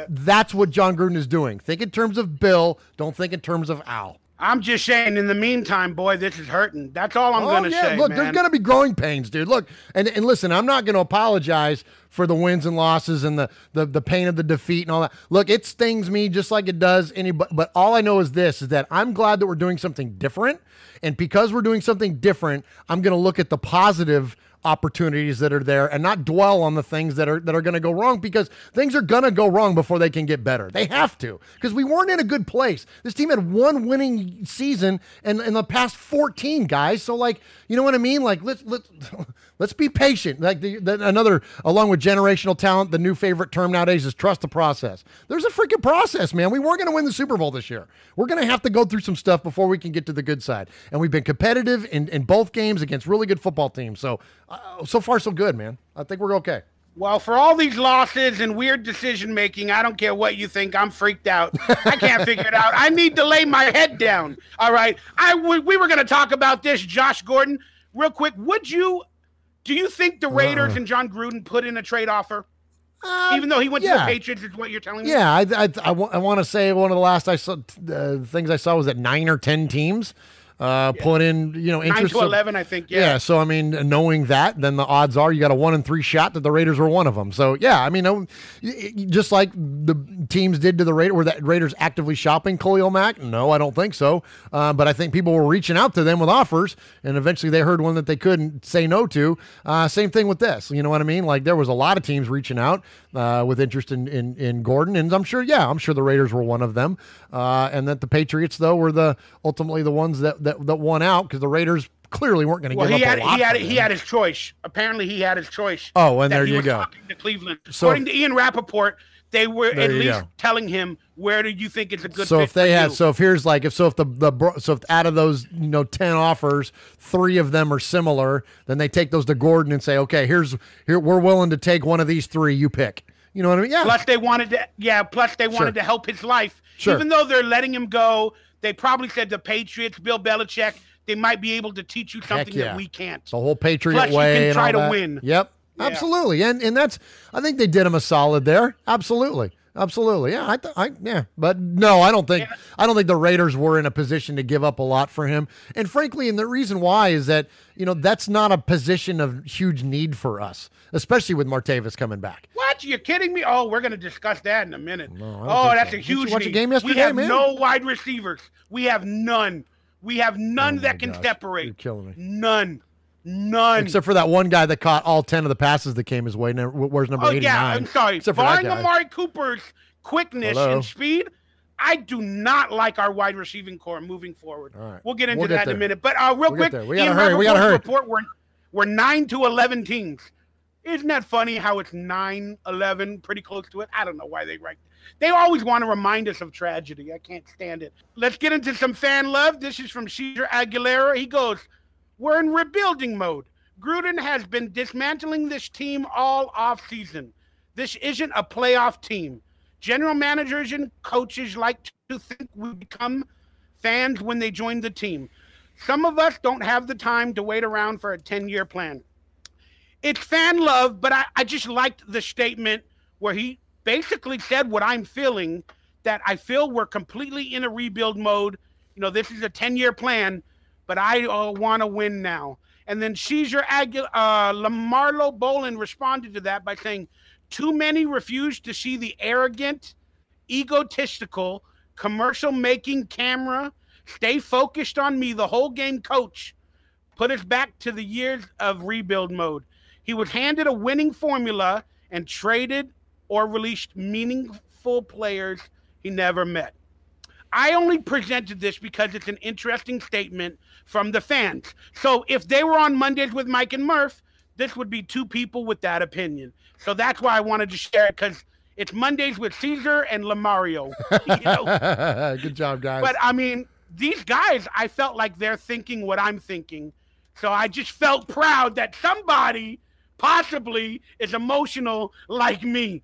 That's what John Gruden is doing. Think in terms of Bill. Don't think in terms of Al. I'm just saying, in the meantime, boy, this is hurting. That's all I'm going to say, Look, man. There's going to be growing pains, dude. Look, and listen, I'm not going to apologize for the wins and losses and the pain of the defeat and all that. Look, it stings me just like it does anybody. But all I know is this, is that I'm glad that we're doing something different. And because we're doing something different, I'm going to look at the positive opportunities that are there and not dwell on the things that are going to go wrong, because things are going to go wrong before they can get better. They have to, because we weren't in a good place. This team had one winning season and in the past 14, guys. So like, you know what I mean? Like let's be patient. Like another, along with generational talent, the new favorite term nowadays is trust the process. There's a freaking process, man. We weren't going to win the Super Bowl this year. We're going to have to go through some stuff before we can get to the good side. And we've been competitive in both games against really good football teams. So, so far so good, man. I think we're okay. Well, for all these losses and weird decision-making, I don't care what you think. I'm freaked out. I can't figure it out. I need to lay my head down. All right. We were going to talk about this, Josh Gordon. Real quick, do you think the Raiders and John Gruden put in a trade offer? Even though he went to the Patriots, is what you're telling me? Yeah, I want to say one of the last things I saw was that 9 or 10 teams put in, interest 9 to 11, I think. Yeah. So I mean, knowing that, then the odds are you got a 1 in 3 shot that the Raiders were one of them. So yeah, I mean, just like the teams did to the Raiders, were the Raiders actively shopping Khalil Mack? No, I don't think so. But I think people were reaching out to them with offers, and eventually they heard one that they couldn't say no to. Same thing with this. You know what I mean? Like there was a lot of teams reaching out with interest in Gordon, and I'm sure the Raiders were one of them, and that the Patriots though were ultimately the ones that won out, because the Raiders clearly weren't going to give up a lot. He had his choice. Apparently, he had his choice. Oh, and there you go. To Cleveland. So, according to Ian Rappaport, they were at least telling him, where do you think it's a good fit for you? If out of those 10 offers, 3 of them are similar, then they take those to Gordon and say, okay, here we're willing to take one of these 3. You pick. You know what I mean? Yeah. Plus they wanted to help his life. Sure. Even though they're letting him go, they probably said the Patriots, Bill Belichick, they might be able to teach you something that we can't. The whole Patriot Plus way you can and try all to that. win. Yep. Yeah. Absolutely. And that's, I think they did him a solid there. Absolutely. Yeah. But no, I don't think the Raiders were in a position to give up a lot for him. And frankly, and the reason why is that, that's not a position of huge need for us, especially with Martavis coming back. What? You're kidding me? Oh, we're going to discuss that in a minute. No, that's a huge watch need. a game yesterday, we have man? no wide receivers. We have none. That can separate. You're killing me. None. Except for that one guy that caught all 10 of the passes that came his way. Where's number 89? Yeah, I'm sorry. Except for that Barring guy. Amari Cooper's quickness and speed, I do not like our wide receiving core moving forward. All right. We'll get into that in a minute. But real quick, we got to hurry. Report, we're 9-11 teams. Isn't that funny how it's 9-11, pretty close to it? I don't know why they always want to remind us of tragedy. I can't stand it. Let's get into some fan love. This is from Cesar Aguilera. He goes, we're in rebuilding mode. Gruden has been dismantling this team all offseason. This isn't a playoff team. General managers and coaches like to think we become fans when they join the team. Some of us don't have the time to wait around for a 10-year plan. It's fan love, but I just liked the statement where he basically said what I'm feeling, that I feel we're completely in a rebuild mode. This is a 10-year plan, but I want to win now. And then Cesar Lamarlo Bolin responded to that by saying, too many refuse to see the arrogant, egotistical, commercial-making camera, stay focused on me the whole game coach, put us back to the years of rebuild mode. He was handed a winning formula and traded or released meaningful players he never met. I only presented this because it's an interesting statement from the fans. So if they were on Mondays with Mike and Murf, this would be two people with that opinion. So that's why I wanted to share it, because it's Mondays with Caesar and Lamario. Good job, guys. But, I mean, these guys, I felt like they're thinking what I'm thinking. So I just felt proud that somebody possibly is emotional like me.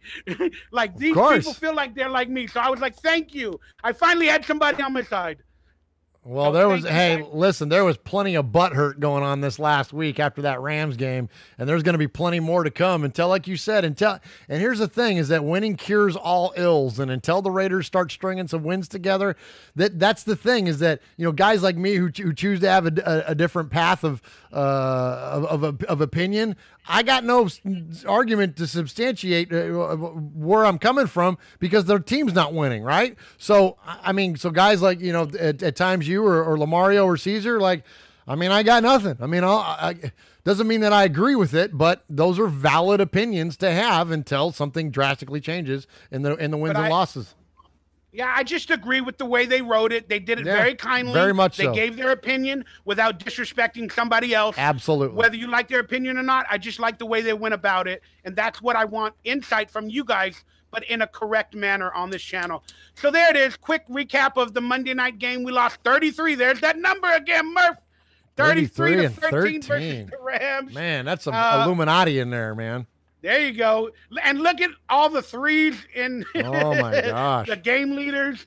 Like these people feel like they're like me. So I was like, thank you. I finally had somebody on my side. Well, there was plenty of butt hurt going on this last week after that Rams game, and there's going to be plenty more to come until, like you said, and here's the thing is that winning cures all ills, and until the Raiders start stringing some wins together, that's the thing is that, guys like me who choose to have a different path of opinion, I got no argument to substantiate where I'm coming from because their team's not winning, right? So, so guys like, at times you or Lamario or Caesar, like, I got nothing. Doesn't mean that I agree with it, but those are valid opinions to have until something drastically changes in the wins and losses. Yeah, I just agree with the way they wrote it. They did it very kindly. Very much so. They gave their opinion without disrespecting somebody else. Absolutely. Whether you like their opinion or not, I just like the way they went about it. And that's what I want, insight from you guys, but in a correct manner on this channel. So there it is. Quick recap of the Monday night game. We lost 33. There's that number again, Murf. 33 to 13 versus the Rams. Man, that's some Illuminati in there, man. There you go. And look at all the threes in oh my gosh. the game leaders.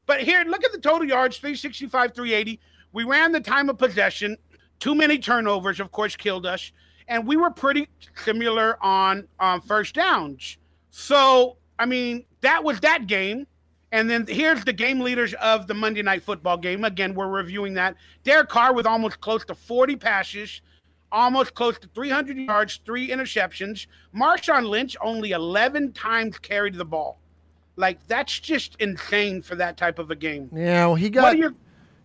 But here, look at the total yards, 365, 380. We ran the time of possession. Too many turnovers, of course, killed us. And we were pretty similar on first downs. So, that was that game. And then here's the game leaders of the Monday Night Football game. Again, we're reviewing that. Derek Carr with almost close to 40 passes. Almost close to 300 yards, 3 interceptions. Marshawn Lynch only 11 times carried the ball. Like, that's just insane for that type of a game. Yeah, well,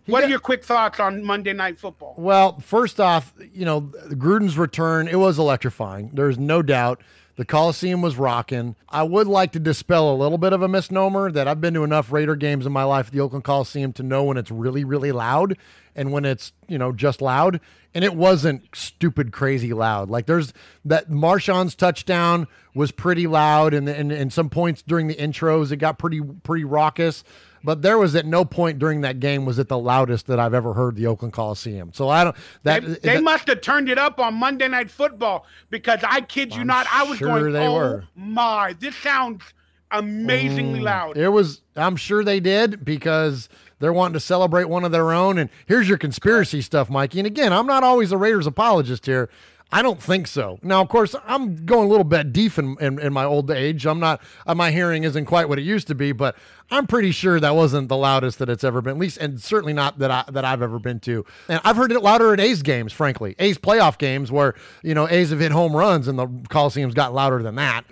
What are your quick thoughts on Monday Night Football? Well, first off, Gruden's return, it was electrifying. There's no doubt. The Coliseum was rocking. I would like to dispel a little bit of a misnomer that I've been to enough Raider games in my life at the Oakland Coliseum to know when it's really, really loud and when it's, just loud. And it wasn't stupid, crazy loud. Like there's that Marshawn's touchdown was pretty loud. And some points during the intros, it got pretty raucous. but there was at no point during that game was it the loudest that I've ever heard the Oakland Coliseum. So I don't. They must have turned it up on Monday Night Football, because I kid you not, I was going, oh my, this sounds amazingly loud. It was. I'm sure they did, because they're wanting to celebrate one of their own. And here's your conspiracy stuff, Mikey. And again, I'm not always a Raiders apologist here. I don't think so. Now, of course, I'm going a little bit deep in my old age. I'm not. My hearing isn't quite what it used to be, but I'm pretty sure that wasn't the loudest that it's ever been, at least, and certainly not that I've ever been to. And I've heard it louder at A's games, frankly. A's playoff games where, A's have hit home runs and the Coliseum's got louder than that.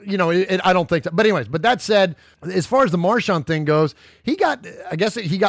I don't think that. But anyways, but that said, as far as the Marshawn thing goes, he got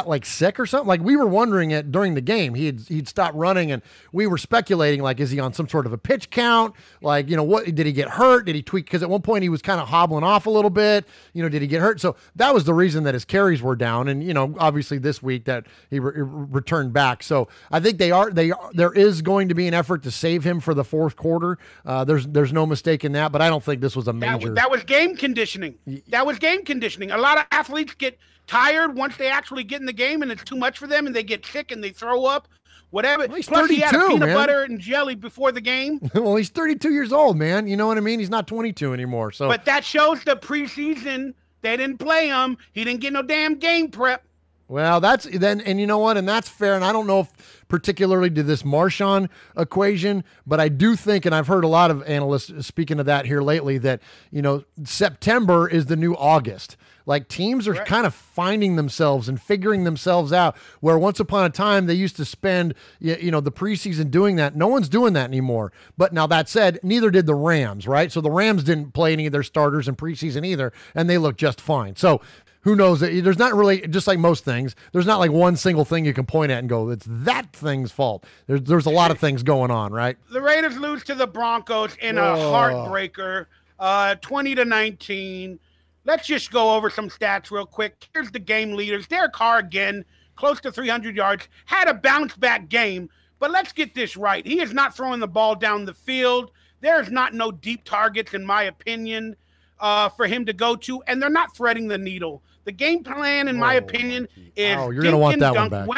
like sick or something. Like, we were wondering it during the game. He'd stopped running, and we were speculating, like, is he on some sort of a pitch count? Like, what did he get hurt? Did he tweak? Because at one point he was kind of hobbling off a little bit. Did he get hurt? So that was the reason that his carries were down, and obviously this week that he returned back. So I think there is going to be an effort to save him for the fourth quarter. There's no mistake in that, but I don't think this was a major. That was game conditioning. That was game conditioning. A lot of athletes get tired once they actually get in the game, and it's too much for them, and they get sick and they throw up. Whatever. Well, he's Plus, 32, he had a peanut man. butter and jelly before the game. Well, he's 32 years old, man. You know what I mean? He's not 22 anymore. So, but that shows the preseason. They didn't play him. He didn't get no damn game prep. Well, that's then, and you know what? And that's fair. And I don't know if particularly to this Marshawn equation, but I do think, and I've heard a lot of analysts speaking of that here lately, that, September is the new August. Like, teams are kind of finding themselves and figuring themselves out, where once upon a time they used to spend, the preseason doing that. No one's doing that anymore. But now, that said, neither did the Rams, right? So the Rams didn't play any of their starters in preseason either, and they look just fine. So who knows? There's not really, just like most things, there's not like one single thing you can point at and go, it's that thing's fault. There's a lot of things going on, right? The Raiders lose to the Broncos in a heartbreaker, 20-19. Let's just go over some stats real quick. Here's the game leaders. Derek Carr again, close to 300 yards, had a bounce-back game. But let's get this right. He is not throwing the ball down the field. There's not no deep targets, in my opinion, for him to go to, and they're not threading the needle. The game plan, in my opinion, is you're gonna want that one back.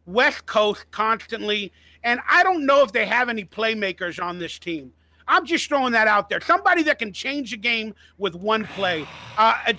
West Coast constantly. And I don't know if they have any playmakers on this team. I'm just throwing that out there. Somebody that can change the game with one play. I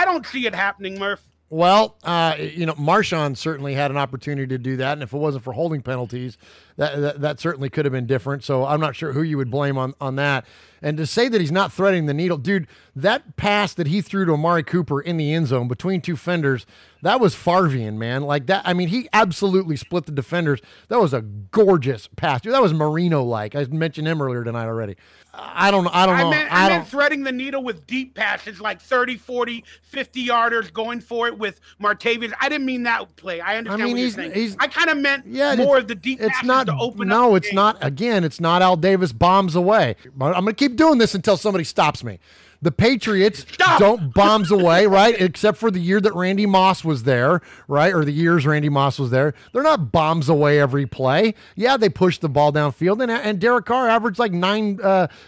don't see it happening, Murph. Well, Marshawn certainly had an opportunity to do that, and if it wasn't for holding penalties, that certainly could have been different. So I'm not sure who you would blame on that. And to say that he's not threading the needle, dude, that pass that he threw to Amari Cooper in the end zone between two fenders, that was Favrean, man. Like that, I mean, he absolutely split the defenders. That was a gorgeous pass. Dude, that was Marino-like. I mentioned him earlier tonight already. I don't know. I meant threading the needle with deep passes, like 30, 40, 50-yarders going for it with Martavius. I didn't mean that play. I understand what you're saying. I kind of meant more of the deep passes to open up. No, it's not. Again, it's not Al Davis bombs away. I'm going to keep doing this until somebody stops me. The Patriots don't bombs away, right? Except for the year that Randy Moss was there, right? Or the years Randy Moss was there. They're not bombs away every play. Yeah, they pushed the ball downfield, and Derek Carr averaged like 9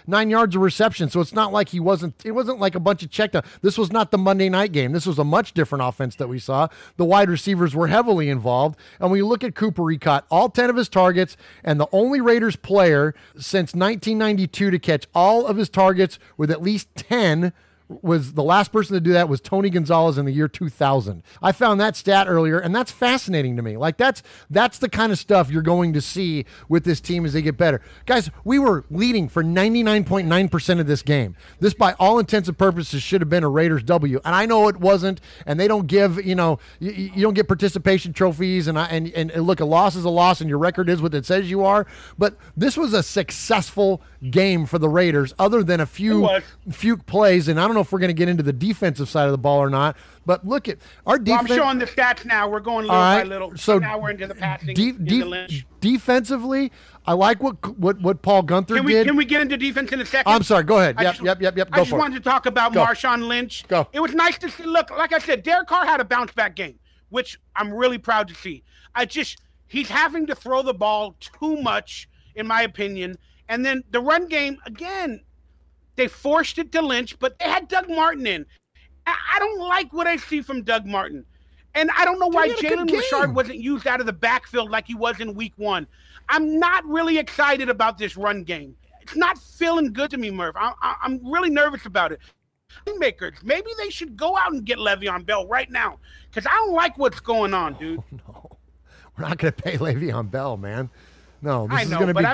yards of reception. So it's not like it wasn't like a bunch of checkdown. This was not the Monday night game. This was a much different offense that we saw. The wide receivers were heavily involved. And when you look at Cooper, he caught all 10 of his targets, and the only Raiders player since 1992 to catch all of his targets with at least 10 was the last person to do that was Tony Gonzalez in the year 2000. I found that stat earlier, and that's fascinating to me. Like that's the kind of stuff you're going to see with this team as they get better. Guys, we were leading for 99.9% of this game. This, by all intents and purposes, should have been a Raiders W. And I know it wasn't, and they don't give, you don't get participation trophies, and look, a loss is a loss, and your record is what it says you are. But this was a successful game for the Raiders, other than a few plays, and I don't know if we're going to get into the defensive side of the ball or not, but look at our defense. Well, I'm showing the stats now. We're going little by little. So now we're into the passing. Defensively, I like what Paul Gunther did. Can we get into defense in a second? I'm sorry. Go ahead. Yep. I just wanted to talk about Marshawn Lynch. Go. It was nice to see. Look, like I said, Derek Carr had a bounce back game, which I'm really proud to see. He's having to throw the ball too much, in my opinion. And then the run game, again, they forced it to Lynch, but they had Doug Martin in. I don't like what I see from Doug Martin. And I don't know why He had a Jalen good Richard game. wasn't used out of the backfield like he was in week 1. I'm not really excited about this run game. It's not feeling good to me, Murph. I'm really nervous about it. Makers, maybe they should go out and get Le'Veon Bell right now because I don't like what's going on, dude. No, we're not going to pay Le'Veon Bell, man. No, this I is know, going to but be.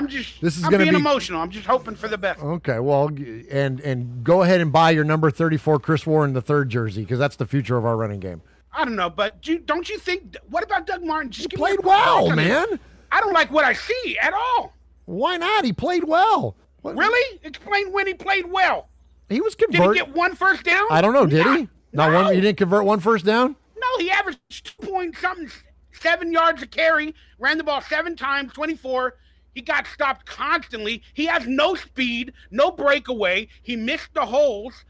I'm being emotional. I'm just hoping for the best. Okay, well, and go ahead and buy your number 34 Chris Warren the third jersey because that's the future of our running game. I don't know, but don't you think? What about Doug Martin? Just He played well, man. I don't like what I see at all. Why not? He played well. What? Really? Explain when he played well. He was Did he converted. get one first down? I don't know. Did he? Not No. one. He didn't convert one first down. No, he averaged 2.something 7 yards a carry, ran the ball 7 times, 24. He got stopped constantly. He has no speed, no breakaway. He missed the holes.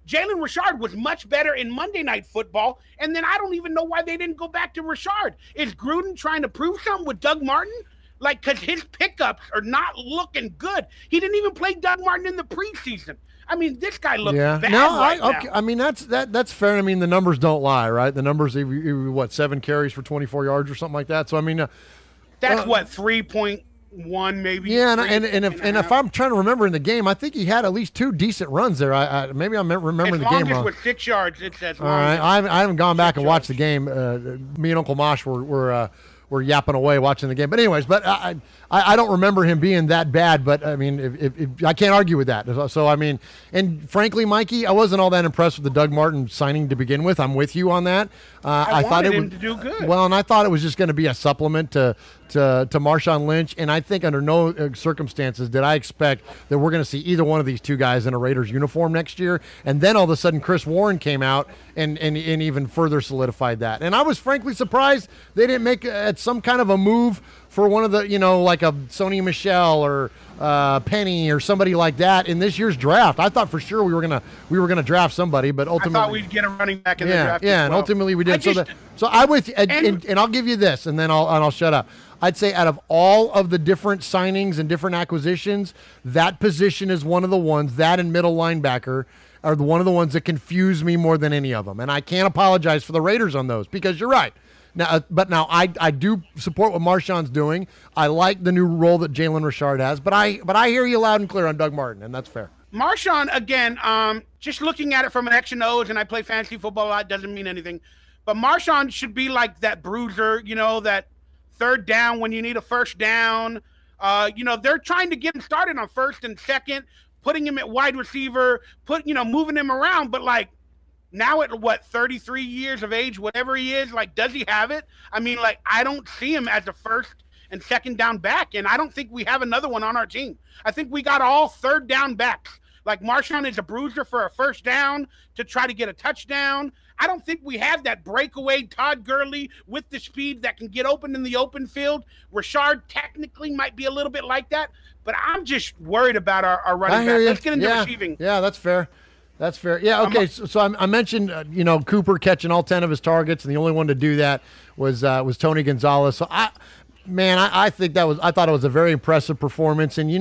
Jalen Richard was much better in Monday Night Football, and then I don't even know why they didn't go back to Richard. Is Gruden trying to prove something with Doug Martin? Like, because his pickups are not looking good. He didn't even play Doug Martin in the preseason. I mean, this guy looks bad right now. Okay. I mean, that's fair. I mean, the numbers don't lie, right? The numbers, what, 7 carries for 24 yards or something like that. So I mean, that's what 3.1 maybe. Yeah, and if I'm trying to remember in the game, I think he had at least 2 decent runs there. Maybe I'm remembering the game wrong. With 6 yards, it says. All right, I haven't gone back and watched the game. Me and Uncle Mosh were yapping away watching the game. But anyways, I don't remember him being that bad. But I mean, if I can't argue with that. So I mean, and frankly, Mikey, I wasn't all that impressed with the Doug Martin signing to begin with. I'm with you on that. I thought wanted it him would to do good. Well, and I thought it was just going to be a supplement to Marshawn Lynch, and I think under no circumstances did I expect that we're going to see either one of these two guys in a Raiders uniform next year. And then all of a sudden, Chris Warren came out and even further solidified that. And I was frankly surprised they didn't make some kind of a move for one of the, like a Sony Michel or Penny or somebody like that in this year's draft. I thought for sure we were gonna draft somebody, but ultimately I thought we'd get a running back in the draft. Yeah, and ultimately we did. So I'm with you, and I'll give you this, and then I'll shut up. I'd say out of all of the different signings and different acquisitions, that position is one of the ones, that and middle linebacker, are one of the ones that confuse me more than any of them. And I can't apologize for the Raiders on those because you're right. Now, I do support what Marshawn's doing. I like the new role that Jalen Richard has, but I hear you loud and clear on Doug Martin, and that's fair. Marshawn, again, just looking at it from an X and O's, and I play fantasy football a lot, doesn't mean anything. But Marshawn should be like that bruiser, that third down when you need a first down. They're trying to get him started on first and second, putting him at wide receiver, moving him around. But like now at 33 years of age, whatever he is, like, does he have it? I mean, like, I don't see him as a first and second down back. And I don't think we have another one on our team. I think we got all third down backs. Like Marshawn is a bruiser for a first down to try to get a touchdown. I don't think we have that breakaway Todd Gurley with the speed that can get open in the open field. Richard technically might be a little bit like that, but I'm just worried about our running back. Let's get into receiving. Yeah, that's fair. That's fair. Yeah, okay. So I mentioned, Cooper catching all 10 of his targets, and the only one to do that was Tony Gonzalez. So I think I thought it was a very impressive performance. And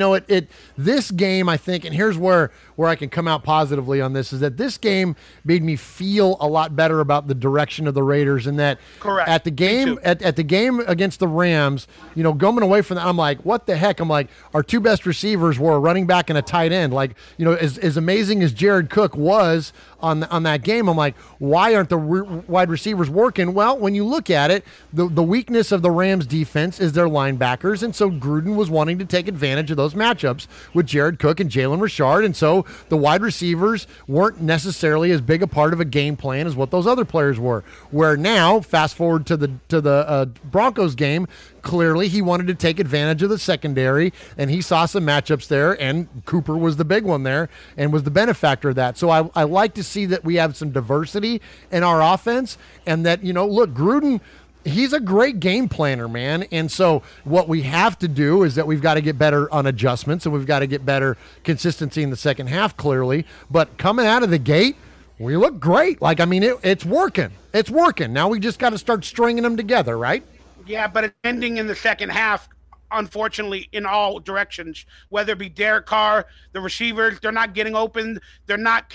this game, I think, and here's where I can come out positively on this, is that this game made me feel a lot better about the direction of the Raiders, and that correct at the game at the game against the Rams, going away from that, I'm like, what the heck? I'm like, our 2 best receivers were a running back and a tight end. Like, as amazing as Jared Cook was on that game, I'm like, why aren't the wide receivers working? Well, when you look at it, the weakness of the Rams defense is their linebackers, and so Gruden was wanting to take advantage of those matchups with Jared Cook and Jalen Richard, and so the wide receivers weren't necessarily as big a part of a game plan as what those other players were. Where now, fast forward to the Broncos game, clearly he wanted to take advantage of the secondary, and he saw some matchups there, and Cooper was the big one there and was the benefactor of that. So I like to see that we have some diversity in our offense, and that, look, Gruden, he's a great game planner, man. And so what we have to do is that we've got to get better on adjustments, and we've got to get better consistency in the second half, clearly. But coming out of the gate, we look great. Like, I mean, it's working. It's working. Now we just got to start stringing them together, right? Yeah, but it's ending in the second half, unfortunately, in all directions, whether it be Derek Carr, the receivers, they're not getting open. They're not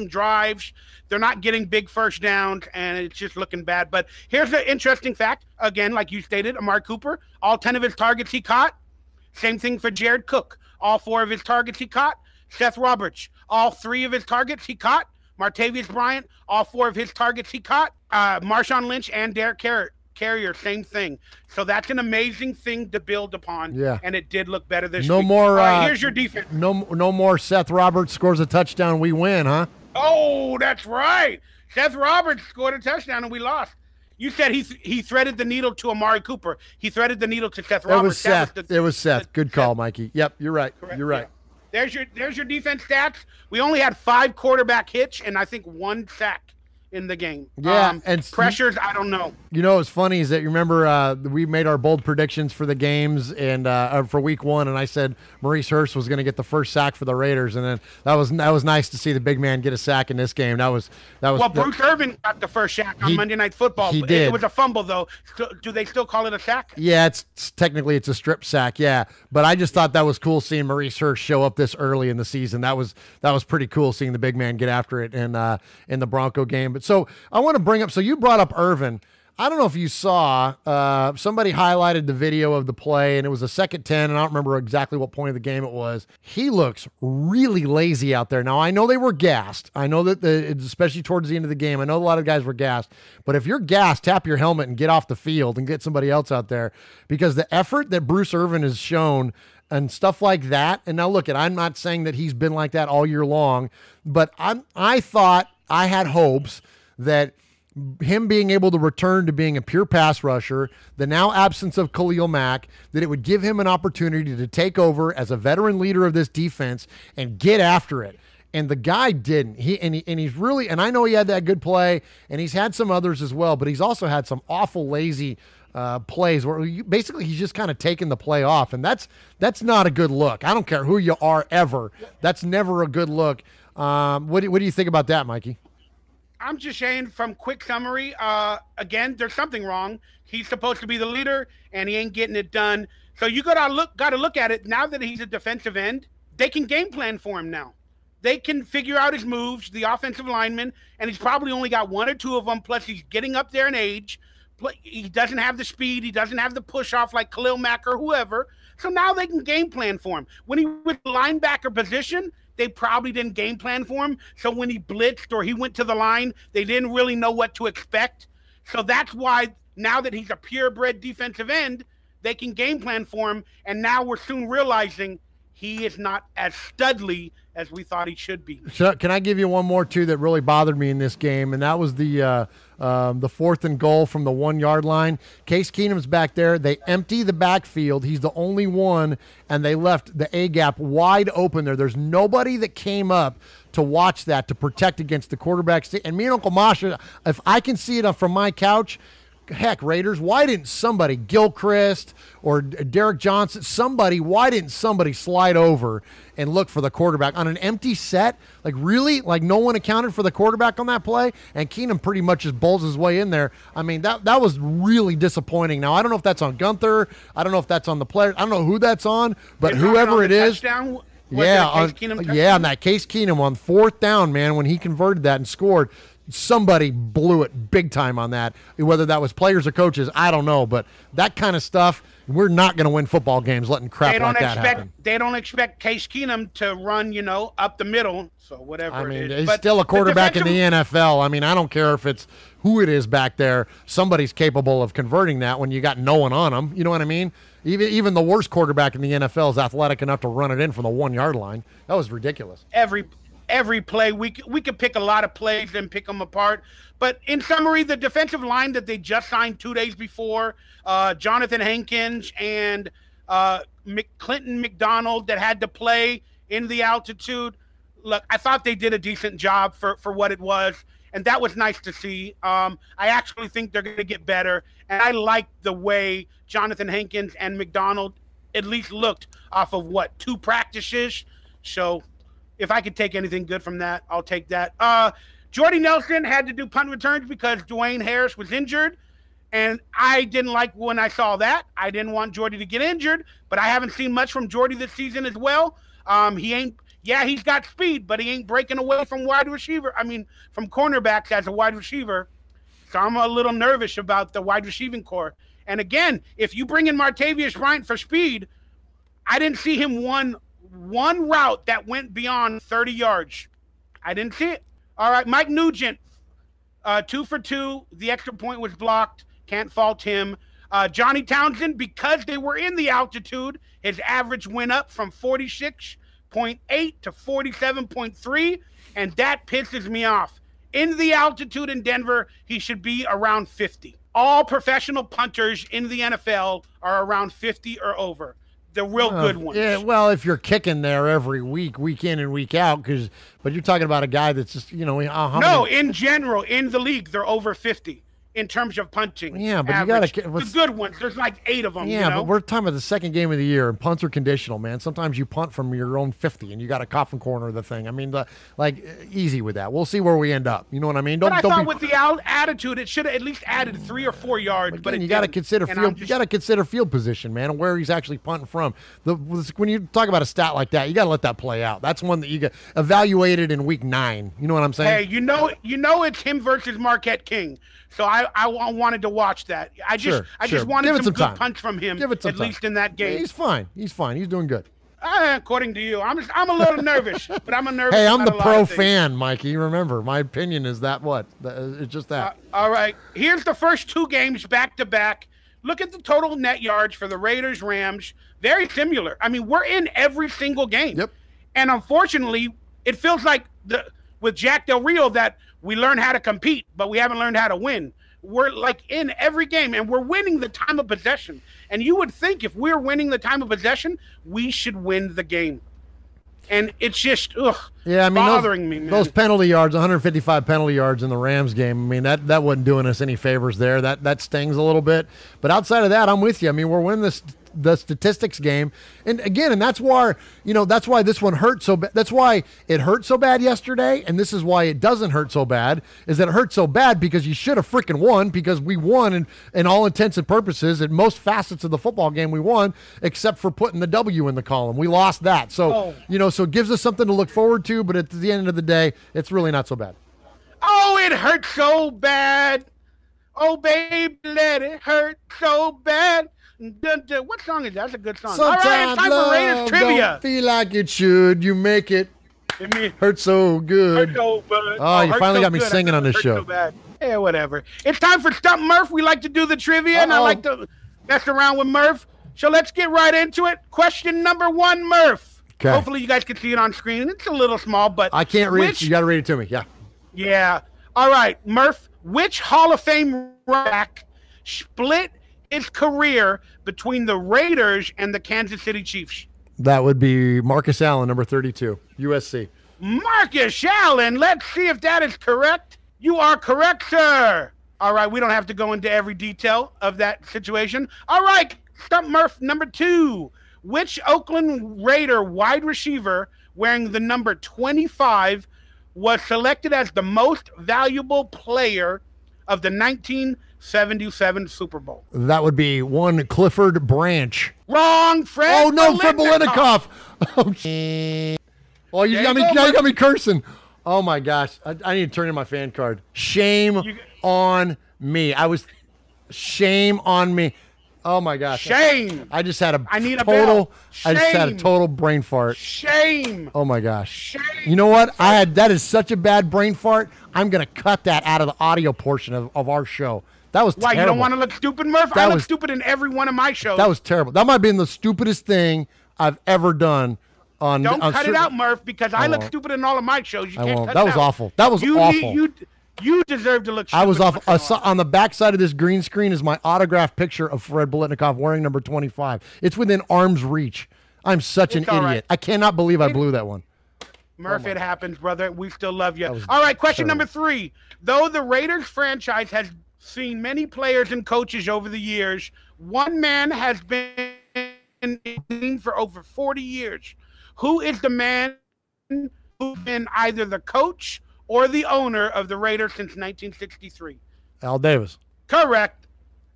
drives. They're not getting big first downs, and it's just looking bad. But here's the interesting fact. Again, like you stated, Amari Cooper, all 10 of his targets he caught. Same thing for Jared Cook. All 4 of his targets he caught. Seth Roberts, all 3 of his targets he caught. Martavius Bryant, all 4 of his targets he caught. Marshawn Lynch and Derek Carrier, same thing. So that's an amazing thing to build upon. Yeah. And it did look better this No week. more. All right, here's your defense. No more. Seth Roberts scores a touchdown. We win, huh? Oh, that's right. Seth Roberts scored a touchdown and we lost. You said he threaded the needle to Amari Cooper. He threaded the needle to Seth Roberts. It was Seth. Good call, Mikey. Yep, you're right. Correct. You're right. Yeah. There's your defense stats. We only had 5 quarterback hits and I think 1 sack in the game. Yeah, and pressures, I don't know. You know what's funny is that you remember we made our bold predictions for the games and for week 1, and I said Maurice Hurst was going to get the first sack for the Raiders, and then that was nice to see the big man get a sack in this game. Well, Bruce Irvin got the first sack on Monday Night Football. He did. It was a fumble though. Do they still call it a sack? Yeah, technically it's a strip sack. Yeah, but I just thought that was cool seeing Maurice Hurst show up this early in the season. That was pretty cool seeing the big man get after it in the Bronco game. But so I want to bring up. So you brought up Irvin. I don't know if you saw, somebody highlighted the video of the play, and it was a 2nd 10, and I don't remember exactly what point of the game it was. He looks really lazy out there. Now, I know they were gassed. I know that, especially towards the end of the game, I know a lot of guys were gassed. But if you're gassed, tap your helmet and get off the field and get somebody else out there. Because the effort that Bruce Irvin has shown and stuff like that, and now look, I'm not saying that he's been like that all year long, but I thought, I had hopes that him being able to return to being a pure pass rusher, the now absence of Khalil Mack, that it would give him an opportunity to take over as a veteran leader of this defense and get after it. And the guy didn't. He's really, and I know he had that good play, and he's had some others as well, but he's also had some awful lazy plays where basically he's just kind of taking the play off, and that's not a good look. I don't care who you are ever. That's never a good look. What do you think about that, Mikey? I'm just saying from quick summary, again, there's something wrong. He's supposed to be the leader, and he ain't getting it done. So you got to look at it. Now that he's a defensive end, they can game plan for him now. They can figure out his moves, the offensive lineman, and he's probably only got 1 or 2 of them, plus he's getting up there in age. He doesn't have the speed. He doesn't have the push-off like Khalil Mack or whoever. So now they can game plan for him. When he was linebacker position, they probably didn't game plan for him. So when he blitzed or he went to the line, they didn't really know what to expect. So that's why now that he's a purebred defensive end, they can game plan for him. And now we're soon realizing he is not as studly as we thought he should be. So can I give you one more, too, that really bothered me in this game? And that was the 4th and goal from the 1-yard line. Case Keenum's back there. They empty the backfield. He's the only one, and they left the A-gap wide open there. There's nobody that came up to watch that, to protect against the quarterback. And me and Uncle Masha, if I can see it from my couch, heck, Raiders, why didn't somebody, Gilchrist or Derek Johnson, why didn't somebody slide over and look for the quarterback on an empty set? Like, really? Like, no one accounted for the quarterback on that play? And Keenum pretty much just bowls his way in there. I mean, that was really disappointing. Now, I don't know if that's on Gunther. I don't know if that's on the player. I don't know who that's on, but whoever it is. On that Case Keenum on 4th down, man, when he converted that and scored. Somebody blew it big time on that. Whether that was players or coaches, I don't know. But that kind of stuff, we're not going to win football games letting crap like that happen. They don't expect Case Keenum to run, up the middle. So whatever. I mean, he's still a quarterback in the NFL. I mean, I don't care if it's who it is back there. Somebody's capable of converting that when you got no one on them. You know what I mean? Even the worst quarterback in the NFL is athletic enough to run it in from the 1-yard line. That was ridiculous. Every play, we could pick a lot of plays and pick them apart. But in summary, the defensive line that they just signed 2 days before, Jonathan Hankins and Clinton McDonald that had to play in the altitude. Look, I thought they did a decent job for what it was, and that was nice to see. I actually think they're going to get better, and I like the way Jonathan Hankins and McDonald at least looked off of, 2 practices. So if I could take anything good from that, I'll take that. Jordy Nelson had to do punt returns because Dwayne Harris was injured, and I didn't like when I saw that. I didn't want Jordy to get injured, but I haven't seen much from Jordy this season as well. He Yeah, he's got speed, but he ain't breaking away from wide receiver. I mean, from cornerbacks as a wide receiver. So I'm a little nervous about the wide receiving core. And again, if you bring in Martavius Bryant for speed, I didn't see him one route that went beyond 30 yards. I didn't see it. All right, Mike Nugent, 2 for 2. The extra point was blocked. Can't fault him. Johnny Townsend, because they were in the altitude, his average went up from 46.8 to 47.3, and that pisses me off. In the altitude in Denver, he should be around 50. All professional punters in the NFL are around 50 or over. The real good ones. Yeah, well, if you're kicking there every week, week in and week out, but you're talking about a guy that's just, in general, in the league, they're over 50 in terms of punting. Yeah, but average. you got to. The good ones, there's like 8 of them. Yeah, but we're talking about the second game of the year, and punts are conditional, man. Sometimes you punt from your own 50, and you got a coffin corner the thing. I mean, easy with that. We'll see where we end up. You know what I mean? I thought with the attitude, it should have at least added 3 or 4 yards. But you got to consider field. You got to consider field position, man, and where he's actually punting from. When you talk about a stat like that, you got to let that play out. That's one that you get evaluated in week 9. You know what I'm saying? Hey, you know it's him versus Marquette King. So I wanted to watch that. I just wanted some good punch from him, at least in that game. Yeah, he's fine. He's doing good. According to you, I'm a little nervous, but I'm a nervous. Hey, I'm the pro fan, Mikey. Remember, my opinion is that it's just that. All right, here's the first 2 games back to back. Look at the total net yards for the Raiders, Rams. Very similar. I mean, we're in every single game. Yep. And unfortunately, it feels like with Jack Del Rio that we learn how to compete, but we haven't learned how to win. We're like in every game, and we're winning the time of possession. And you would think if we're winning the time of possession, we should win the game. And it's just, bothering me, man. Those penalty yards, 155 penalty yards in the Rams game, I mean, that wasn't doing us any favors there. That stings a little bit. But outside of that, I'm with you. I mean, we're winning the statistics game. And again, that's why this one hurt so bad. That's why it hurt so bad yesterday, and this is why it doesn't hurt so bad, is that it hurt so bad because you should have freaking won, because we won in all intents and purposes at most facets of the football game. We won, except for putting the W in the column. We lost that. So, so it gives us something to look forward to, but at the end of the day, it's really not so bad. Oh, it hurt so bad. Oh, baby, let it hurt so bad. What song is that? That's a good song. Sometimes all right, it's time for Raiders trivia. Don't feel like it should. You make it hurt so good. Hurt so bad. Oh, you finally got me singing on this show. So bad. Yeah, whatever. It's time for Stump Murf. We like to do the trivia, and I like to mess around with Murf. So let's get right into it. Question number 1, Murf. Okay. Hopefully you guys can see it on screen. It's a little small, but I can't read it. You got to read it to me. Yeah. Yeah. All right, Murf. Which Hall of Fame back split his career between the Raiders and the Kansas City Chiefs? That would be Marcus Allen, number 32, USC. Marcus Allen. Let's see if that is correct. You are correct, sir. All right, we don't have to go into every detail of that situation. All right, Stump Murf number 2. Which Oakland Raider wide receiver wearing the number 25 was selected as the most valuable player of the 1977 Super Bowl? That would be one Clifford Branch. Wrong, Fred. Oh, no, Fred Biletnikoff. Oh, you got me cursing. Oh, my gosh. I need to turn in my fan card. Shame on me. Shame on me. Oh, my gosh. Shame. I just had I need a bell. I just had a total brain fart. Shame. Oh, my gosh. Shame. You know what? That is such a bad brain fart. I'm going to cut that out of the audio portion of our show. That was terrible. Why, you don't want to look stupid, Murph? I look stupid in every one of my shows. That was terrible. That might have been the stupidest thing I've ever done. Don't cut it out, Murph, because I look stupid in all of my shows. You can't cut it out. That was awful. That was awful. You deserve to look stupid. I was awful. On the back side of this green screen is my autographed picture of Fred Biletnikoff wearing number 25. It's within arm's reach. I'm such an idiot. Right. I cannot believe I blew that one. Murph, it happens, brother. We still love you. All right, question number 3. Though the Raiders franchise has seen many players and coaches over the years, one man has been in the team for over 40 years. Who is the man who's been either the coach or the owner of the Raiders since 1963? Al Davis. Correct.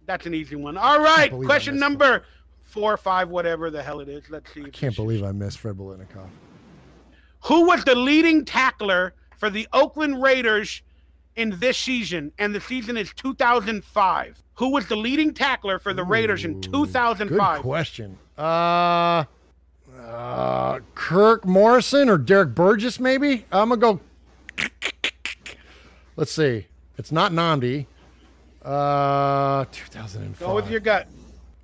That's an easy one. All right, question number 4 or 5, whatever the hell it is. Let's see. I can't believe I missed Fred Biletnikoff. Who was the leading tackler for the Oakland Raiders in this season? And the season is 2005. Who was the leading tackler for the Raiders in 2005? Good question. Kirk Morrison or Derek Burgess, maybe? I'm going to go. Let's see. It's not Namdi. 2005. Go with your gut.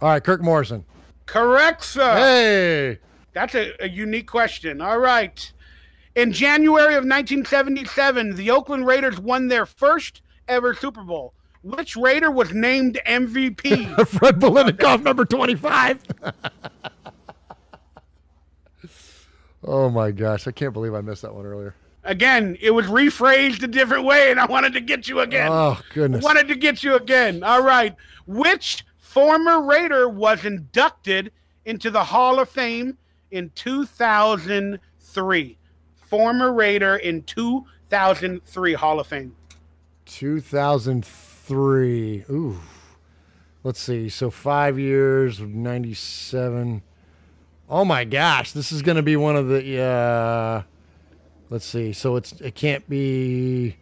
All right, Kirk Morrison. Correct, sir. Hey. That's a unique question. All right. In January of 1977, the Oakland Raiders won their first ever Super Bowl. Which Raider was named MVP? Fred Biletnikoff, number 25. Oh, my gosh. I can't believe I missed that one earlier. Again, it was rephrased a different way, and I wanted to get you again. Oh, goodness. Wanted to get you again. All right. Which former Raider was inducted into the Hall of Fame in 2003? Former Raider in 2003 Hall of Fame. 2003. Ooh. Let's see. So 5 years, 97. Oh my gosh, this is going to be one of the. Let's see. So it can't be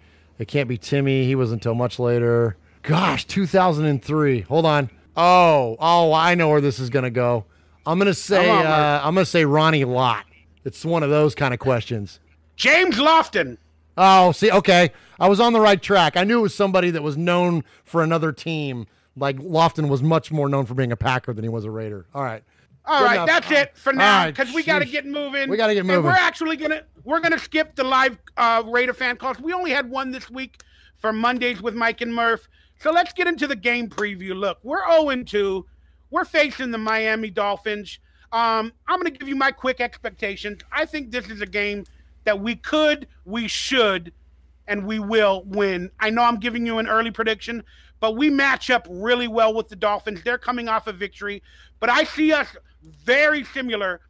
Timmy. He wasn't until much later. Gosh, 2003. Hold on. Oh, I know where this is going to go. I'm going to say Ronnie Lott. It's one of those kind of questions. James Lofton. Oh, see, okay. I was on the right track. I knew it was somebody that was known for another team. Like Lofton was much more known for being a Packer than he was a Raider. All right. All right, that's it for now right, because we got to get moving. We got to get moving. And we're actually gonna skip the live Raider fan calls. We only had one this week for Mondays with Mike and Murf. So let's get into the game preview. Look, we're 0-2. We're facing the Miami Dolphins. I'm going to give you my quick expectations. I think this is a game that we could, we should, and we will win. I know I'm giving you an early prediction, but we match up really well with the Dolphins. They're coming off a victory, but I see us very similar.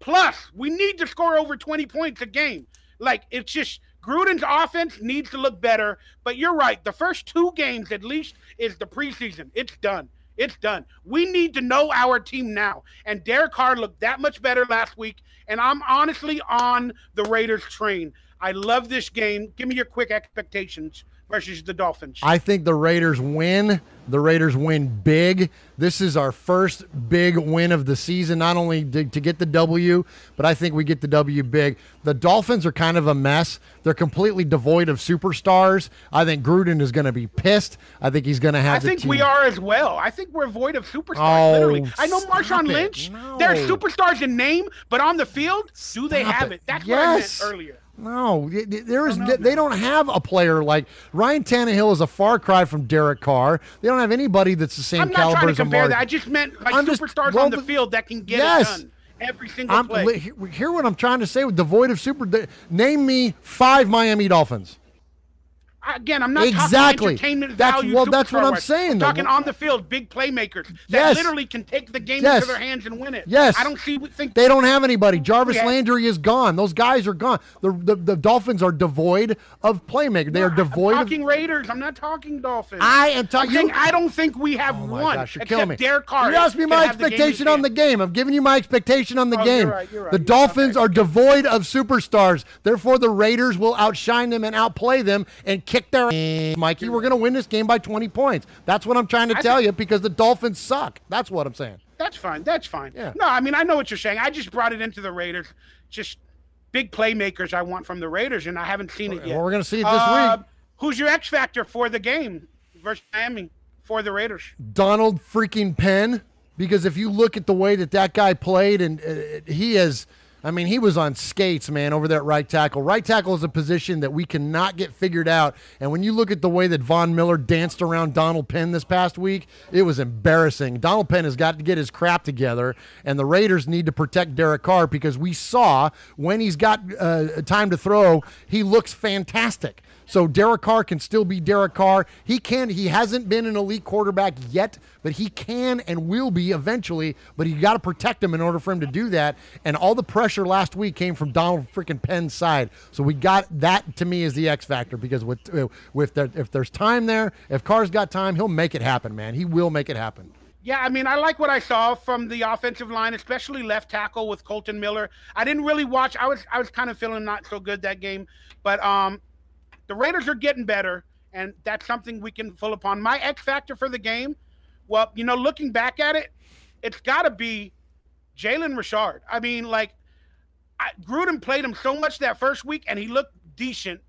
Plus, we need to score over 20 points a game. Like, it's just Gruden's offense needs to look better, but you're right. The first two games, at least, is the preseason. It's done. It's done. We need to know our team now. And Derek Carr looked that much better last week, and I'm honestly on the Raiders train. I love this game. Give me your quick expectations versus the Dolphins. I think the Raiders win. The Raiders win big. This is our first big win of the season, not only to get the W, but I think we get the W big. The Dolphins are kind of a mess. They're completely devoid of superstars. I think Gruden is going to be pissed. I think he's going to have I think we are as well. I think we're void of superstars, literally. I know Marshawn Lynch. No. They're superstars in name, but on the field, do they have it? That's what I meant earlier. No, they don't have a player like Ryan Tannehill is a far cry from Derek Carr. They don't have anybody that's the same caliber as I'm not trying to compare Amari. that. I just meant like superstars on the field that can get it done every single play. Hear what I'm trying to say with devoid of name me 5 Miami Dolphins. Again, I'm not talking entertainment value. That's what I'm saying. I'm talking on the field, big playmakers that literally can take the game into their hands and win it. Yes. I don't think they don't have anybody. Jarvis Landry is gone. Those guys are gone. The Dolphins are devoid of playmakers. They are devoid. I'm talking Raiders. I'm not talking Dolphins. I am talking. I don't think we have one. Gosh, you're killing me. Derek Carr. You asked me my expectation on the game. I'm giving you my expectation on the game. You're right. The Dolphins are devoid of superstars. Therefore, the Raiders will outshine them and outplay them and kick their ass. Mikey, we're going to win this game by 20 points. That's what I'm trying to tell you because the Dolphins suck. That's what I'm saying. That's fine. Yeah. No, I mean, I know what you're saying. I just brought it into the Raiders. Just big playmakers I want from the Raiders, and I haven't seen it yet. Well, we're going to see it this week. Who's your X factor for the game versus Miami for the Raiders? Donald freaking Penn, because if you look at the way that guy played, and he was on skates, man, over there at right tackle. Right tackle is a position that we cannot get figured out. And when you look at the way that Von Miller danced around Donald Penn this past week, it was embarrassing. Donald Penn has got to get his crap together, and the Raiders need to protect Derek Carr because we saw when he's got time to throw, he looks fantastic. So Derek Carr can still be Derek Carr. He hasn't been an elite quarterback yet, but he can and will be eventually. But you got to protect him in order for him to do that. And all the pressure last week came from Donald freaking Penn's side. So we got that, to me, is the X factor because if there's time there, if Carr's got time, he'll make it happen, man. He will make it happen. Yeah, I mean, I like what I saw from the offensive line, especially left tackle with Colton Miller. I didn't really watch. I was kind of feeling not so good that game, but the Raiders are getting better, and that's something we can pull upon. My X factor for the game, well, looking back at it, it's got to be Jalen Richard. I mean, Gruden played him so much that first week, and he looked decent,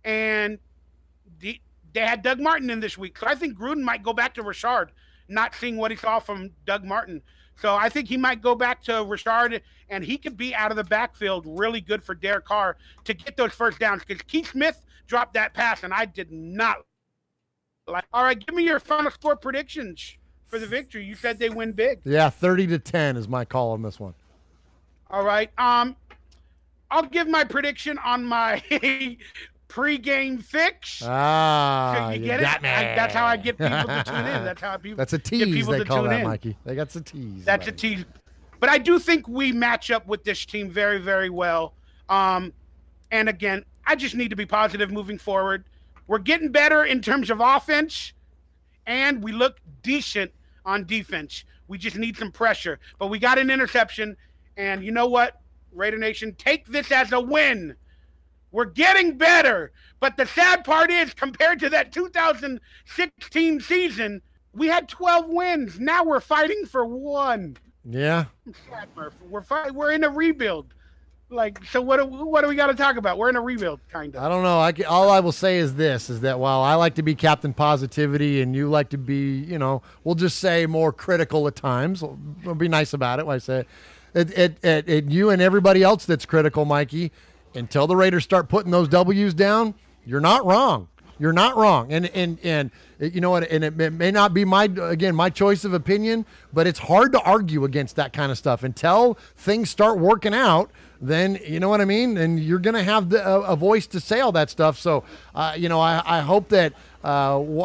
and they had Doug Martin in this week, so I think Gruden might go back to Richard, not seeing what he saw from Doug Martin. So I think he might go back to Richard, and he could be out of the backfield really good for Derek Carr to get those first downs, because Keith Smith dropped that pass, and I did not like. All right, give me your final score predictions for the victory. You said they win big. Yeah, 30-10 is my call on this one. All right. I'll give my prediction on my pre-game fix. So you get it? That's how I get people to tune in. That's how people. That's a tease. Get people they to call tune that, in. Mikey. That's a tease. That's a tease. But I do think we match up with this team very, very well. And again, I just need to be positive moving forward. We're getting better in terms of offense, and we look decent on defense. We just need some pressure. But we got an interception, and you know what, Raider Nation, take this as a win. We're getting better. But the sad part is, compared to that 2016 season, we had 12 wins. Now we're fighting for one. Yeah. I'm sad, Murf. We're in a rebuild. So what do we got to talk about? We're in a rebuild, kind of. I don't know. All I will say is this, is that while I like to be Captain Positivity and you like to be, we'll just say more critical at times. We'll be nice about it when I say it. You and everybody else that's critical, Mikey, until the Raiders start putting those W's down, you're not wrong. You're not wrong. And you know what? And it may not be my choice of opinion, but it's hard to argue against that kind of stuff until things start working out. Then you know what I mean, and you're going to have a voice to say all that stuff. So, I hope that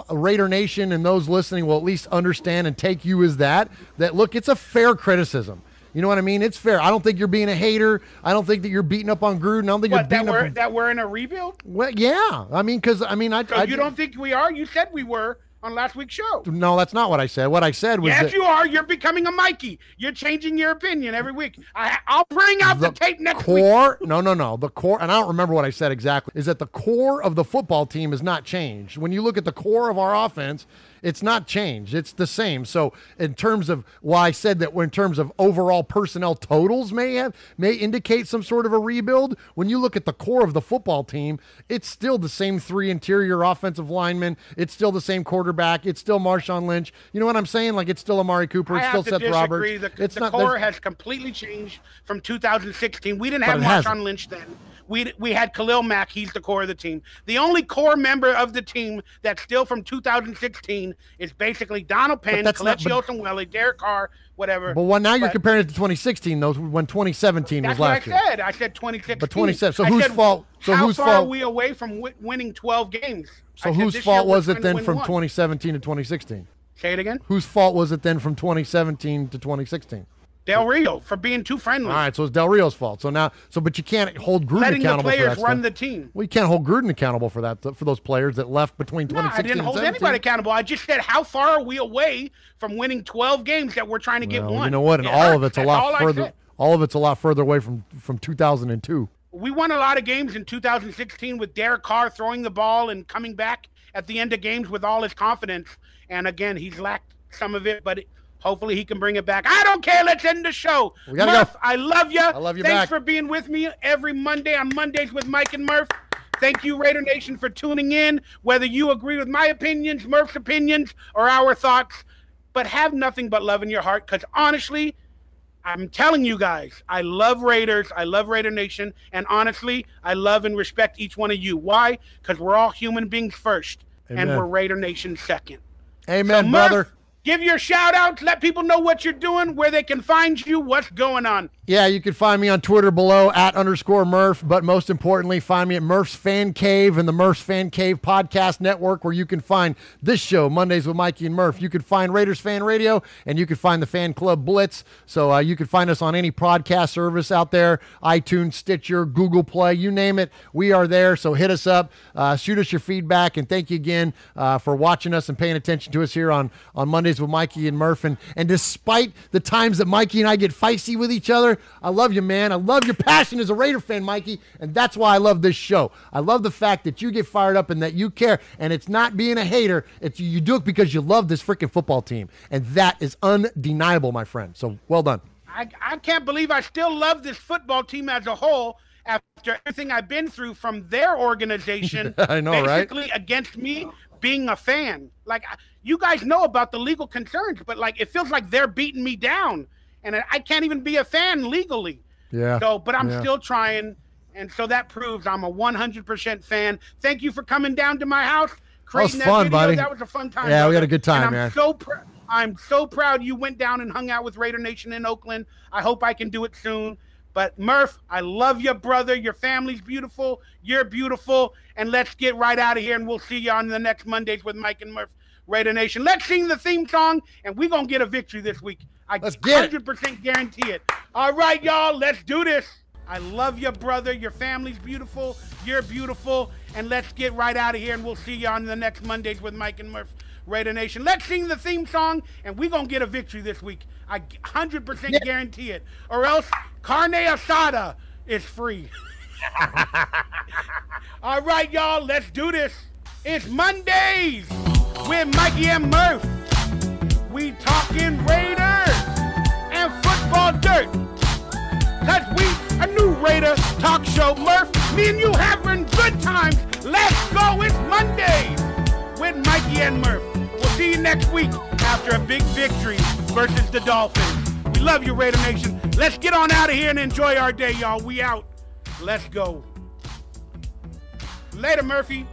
Raider Nation and those listening will at least understand and take you as that. Look, it's a fair criticism. You know what I mean? It's fair. I don't think you're being a hater. I don't think that you're beating up on Gruden. I don't think you're beating up that we're in a rebuild. Well, yeah. I mean, So you don't think we are? You said we were on last week's show. No, that's not what I said. What I said was yes, you are. You're becoming a Mikey. You're changing your opinion every week. I'll bring out the tape next week. No. The core, and I don't remember what I said exactly, is that the core of the football team has not changed. When you look at the core of our offense, it's not changed. It's the same. So in terms of, I said that in terms of overall personnel totals may indicate some sort of a rebuild. When you look at the core of the football team, it's still the same three interior offensive linemen. It's still the same quarterback. It's still Marshawn Lynch. You know what I'm saying? It's still Amari Cooper. It's still Seth Roberts. The core has completely changed from 2016. We didn't have Marshawn Lynch then. We had Khalil Mack. He's the core of the team. The only core member of the team that's still from 2016 is basically Donald Penn, Kelechi Osunwele, Derek Carr, whatever. But now you're comparing it to 2016, though, when 2017 was last year. That's what I said. I said 2016. But 2017. So whose fault? How far are we away from winning 12 games? So whose fault was it then from 2017 to 2016? Say it again? Whose fault was it then from 2017 to 2016 Del Rio for being too friendly. All right, so it's Del Rio's fault. But you can't hold Gruden accountable for that. Letting the players run the team. We can't hold Gruden accountable for that, for those players that left between 2016 and 2017. I didn't hold anybody accountable. I just said, how far are we away from winning 12 games that we're trying to get won? You know what? And all of it's a lot further. All of it's a lot further away from 2002. We won a lot of games in 2016 with Derek Carr throwing the ball and coming back at the end of games with all his confidence. And again, he's lacked some of it, but hopefully he can bring it back. I don't care. Let's end the show. We gotta go. I love you. I love you. Thanks for being with me every Monday on Mondays with Mike and Murf. Thank you, Raider Nation, for tuning in. Whether you agree with my opinions, Murf's opinions, or our thoughts, but have nothing but love in your heart, because honestly, I'm telling you guys, I love Raiders. I love Raider Nation. And honestly, I love and respect each one of you. Why? Because we're all human beings first. Amen. And we're Raider Nation second. Amen, so, Murf, brother. Give your shout outs. Let people know what you're doing, where they can find you, what's going on. Yeah, you can find me on Twitter below @_Murf. But most importantly, find me at Murf's Fan Cave and the Murf's Fan Cave Podcast Network, where you can find this show, Mondays with Mikey and Murf. You can find Raiders Fan Radio, and you can find the Fan Club Blitz. So you can find us on any podcast service out there, iTunes, Stitcher, Google Play, you name it. We are there. So hit us up, shoot us your feedback, and thank you again for watching us and paying attention to us here on Mondays Mondays with Mikey and Murf. And despite the times that Mikey and I get feisty with each other, I love you, man. I love your passion as a Raider fan, Mikey. And that's why I love this show. I love the fact that you get fired up and that you care. And it's not being a hater. It's you do it because you love this freaking football team. And that is undeniable, my friend. So well done. I can't believe I still love this football team as a whole after everything I've been through from their organization. I know, basically right? Against me being a fan. Like, you guys know about the legal concerns, but like it feels like they're beating me down, and I can't even be a fan legally. Yeah. So, but I'm still trying, and so that proves I'm a 100% fan. Thank you for coming down to my house. That was fun, buddy. That was a fun time. Yeah, brother. we had a good time, and man. I'm so proud you went down and hung out with Raider Nation in Oakland. I hope I can do it soon. But Murf, I love you, brother. Your family's beautiful. You're beautiful. And let's get right out of here, and we'll see you on the next Mondays with Mike and Murf, Raider Nation. Let's sing the theme song, and we're going to get a victory this week. Let's get 100% guarantee it. All right, y'all, let's do this. I love you, brother. Your family's beautiful. You're beautiful. And let's get right out of here, and we'll see you on the next Mondays with Mike and Murf, Raider Nation. Let's sing the theme song, and we're going to get a victory this week. I 100% guarantee it. Or else carne asada is free. All right, y'all, let's do this. It's Mondays with Mikey and Murf. We talking Raiders and football dirt. Cause we a new Raider talk show, Murf. Me and you having good times. Let's go. It's Mondays with Mikey and Murf. We'll see you next week after a big victory versus the Dolphins. We love you, Raider Nation. Let's get on out of here and enjoy our day, y'all. We out. Let's go. Later, Murphy.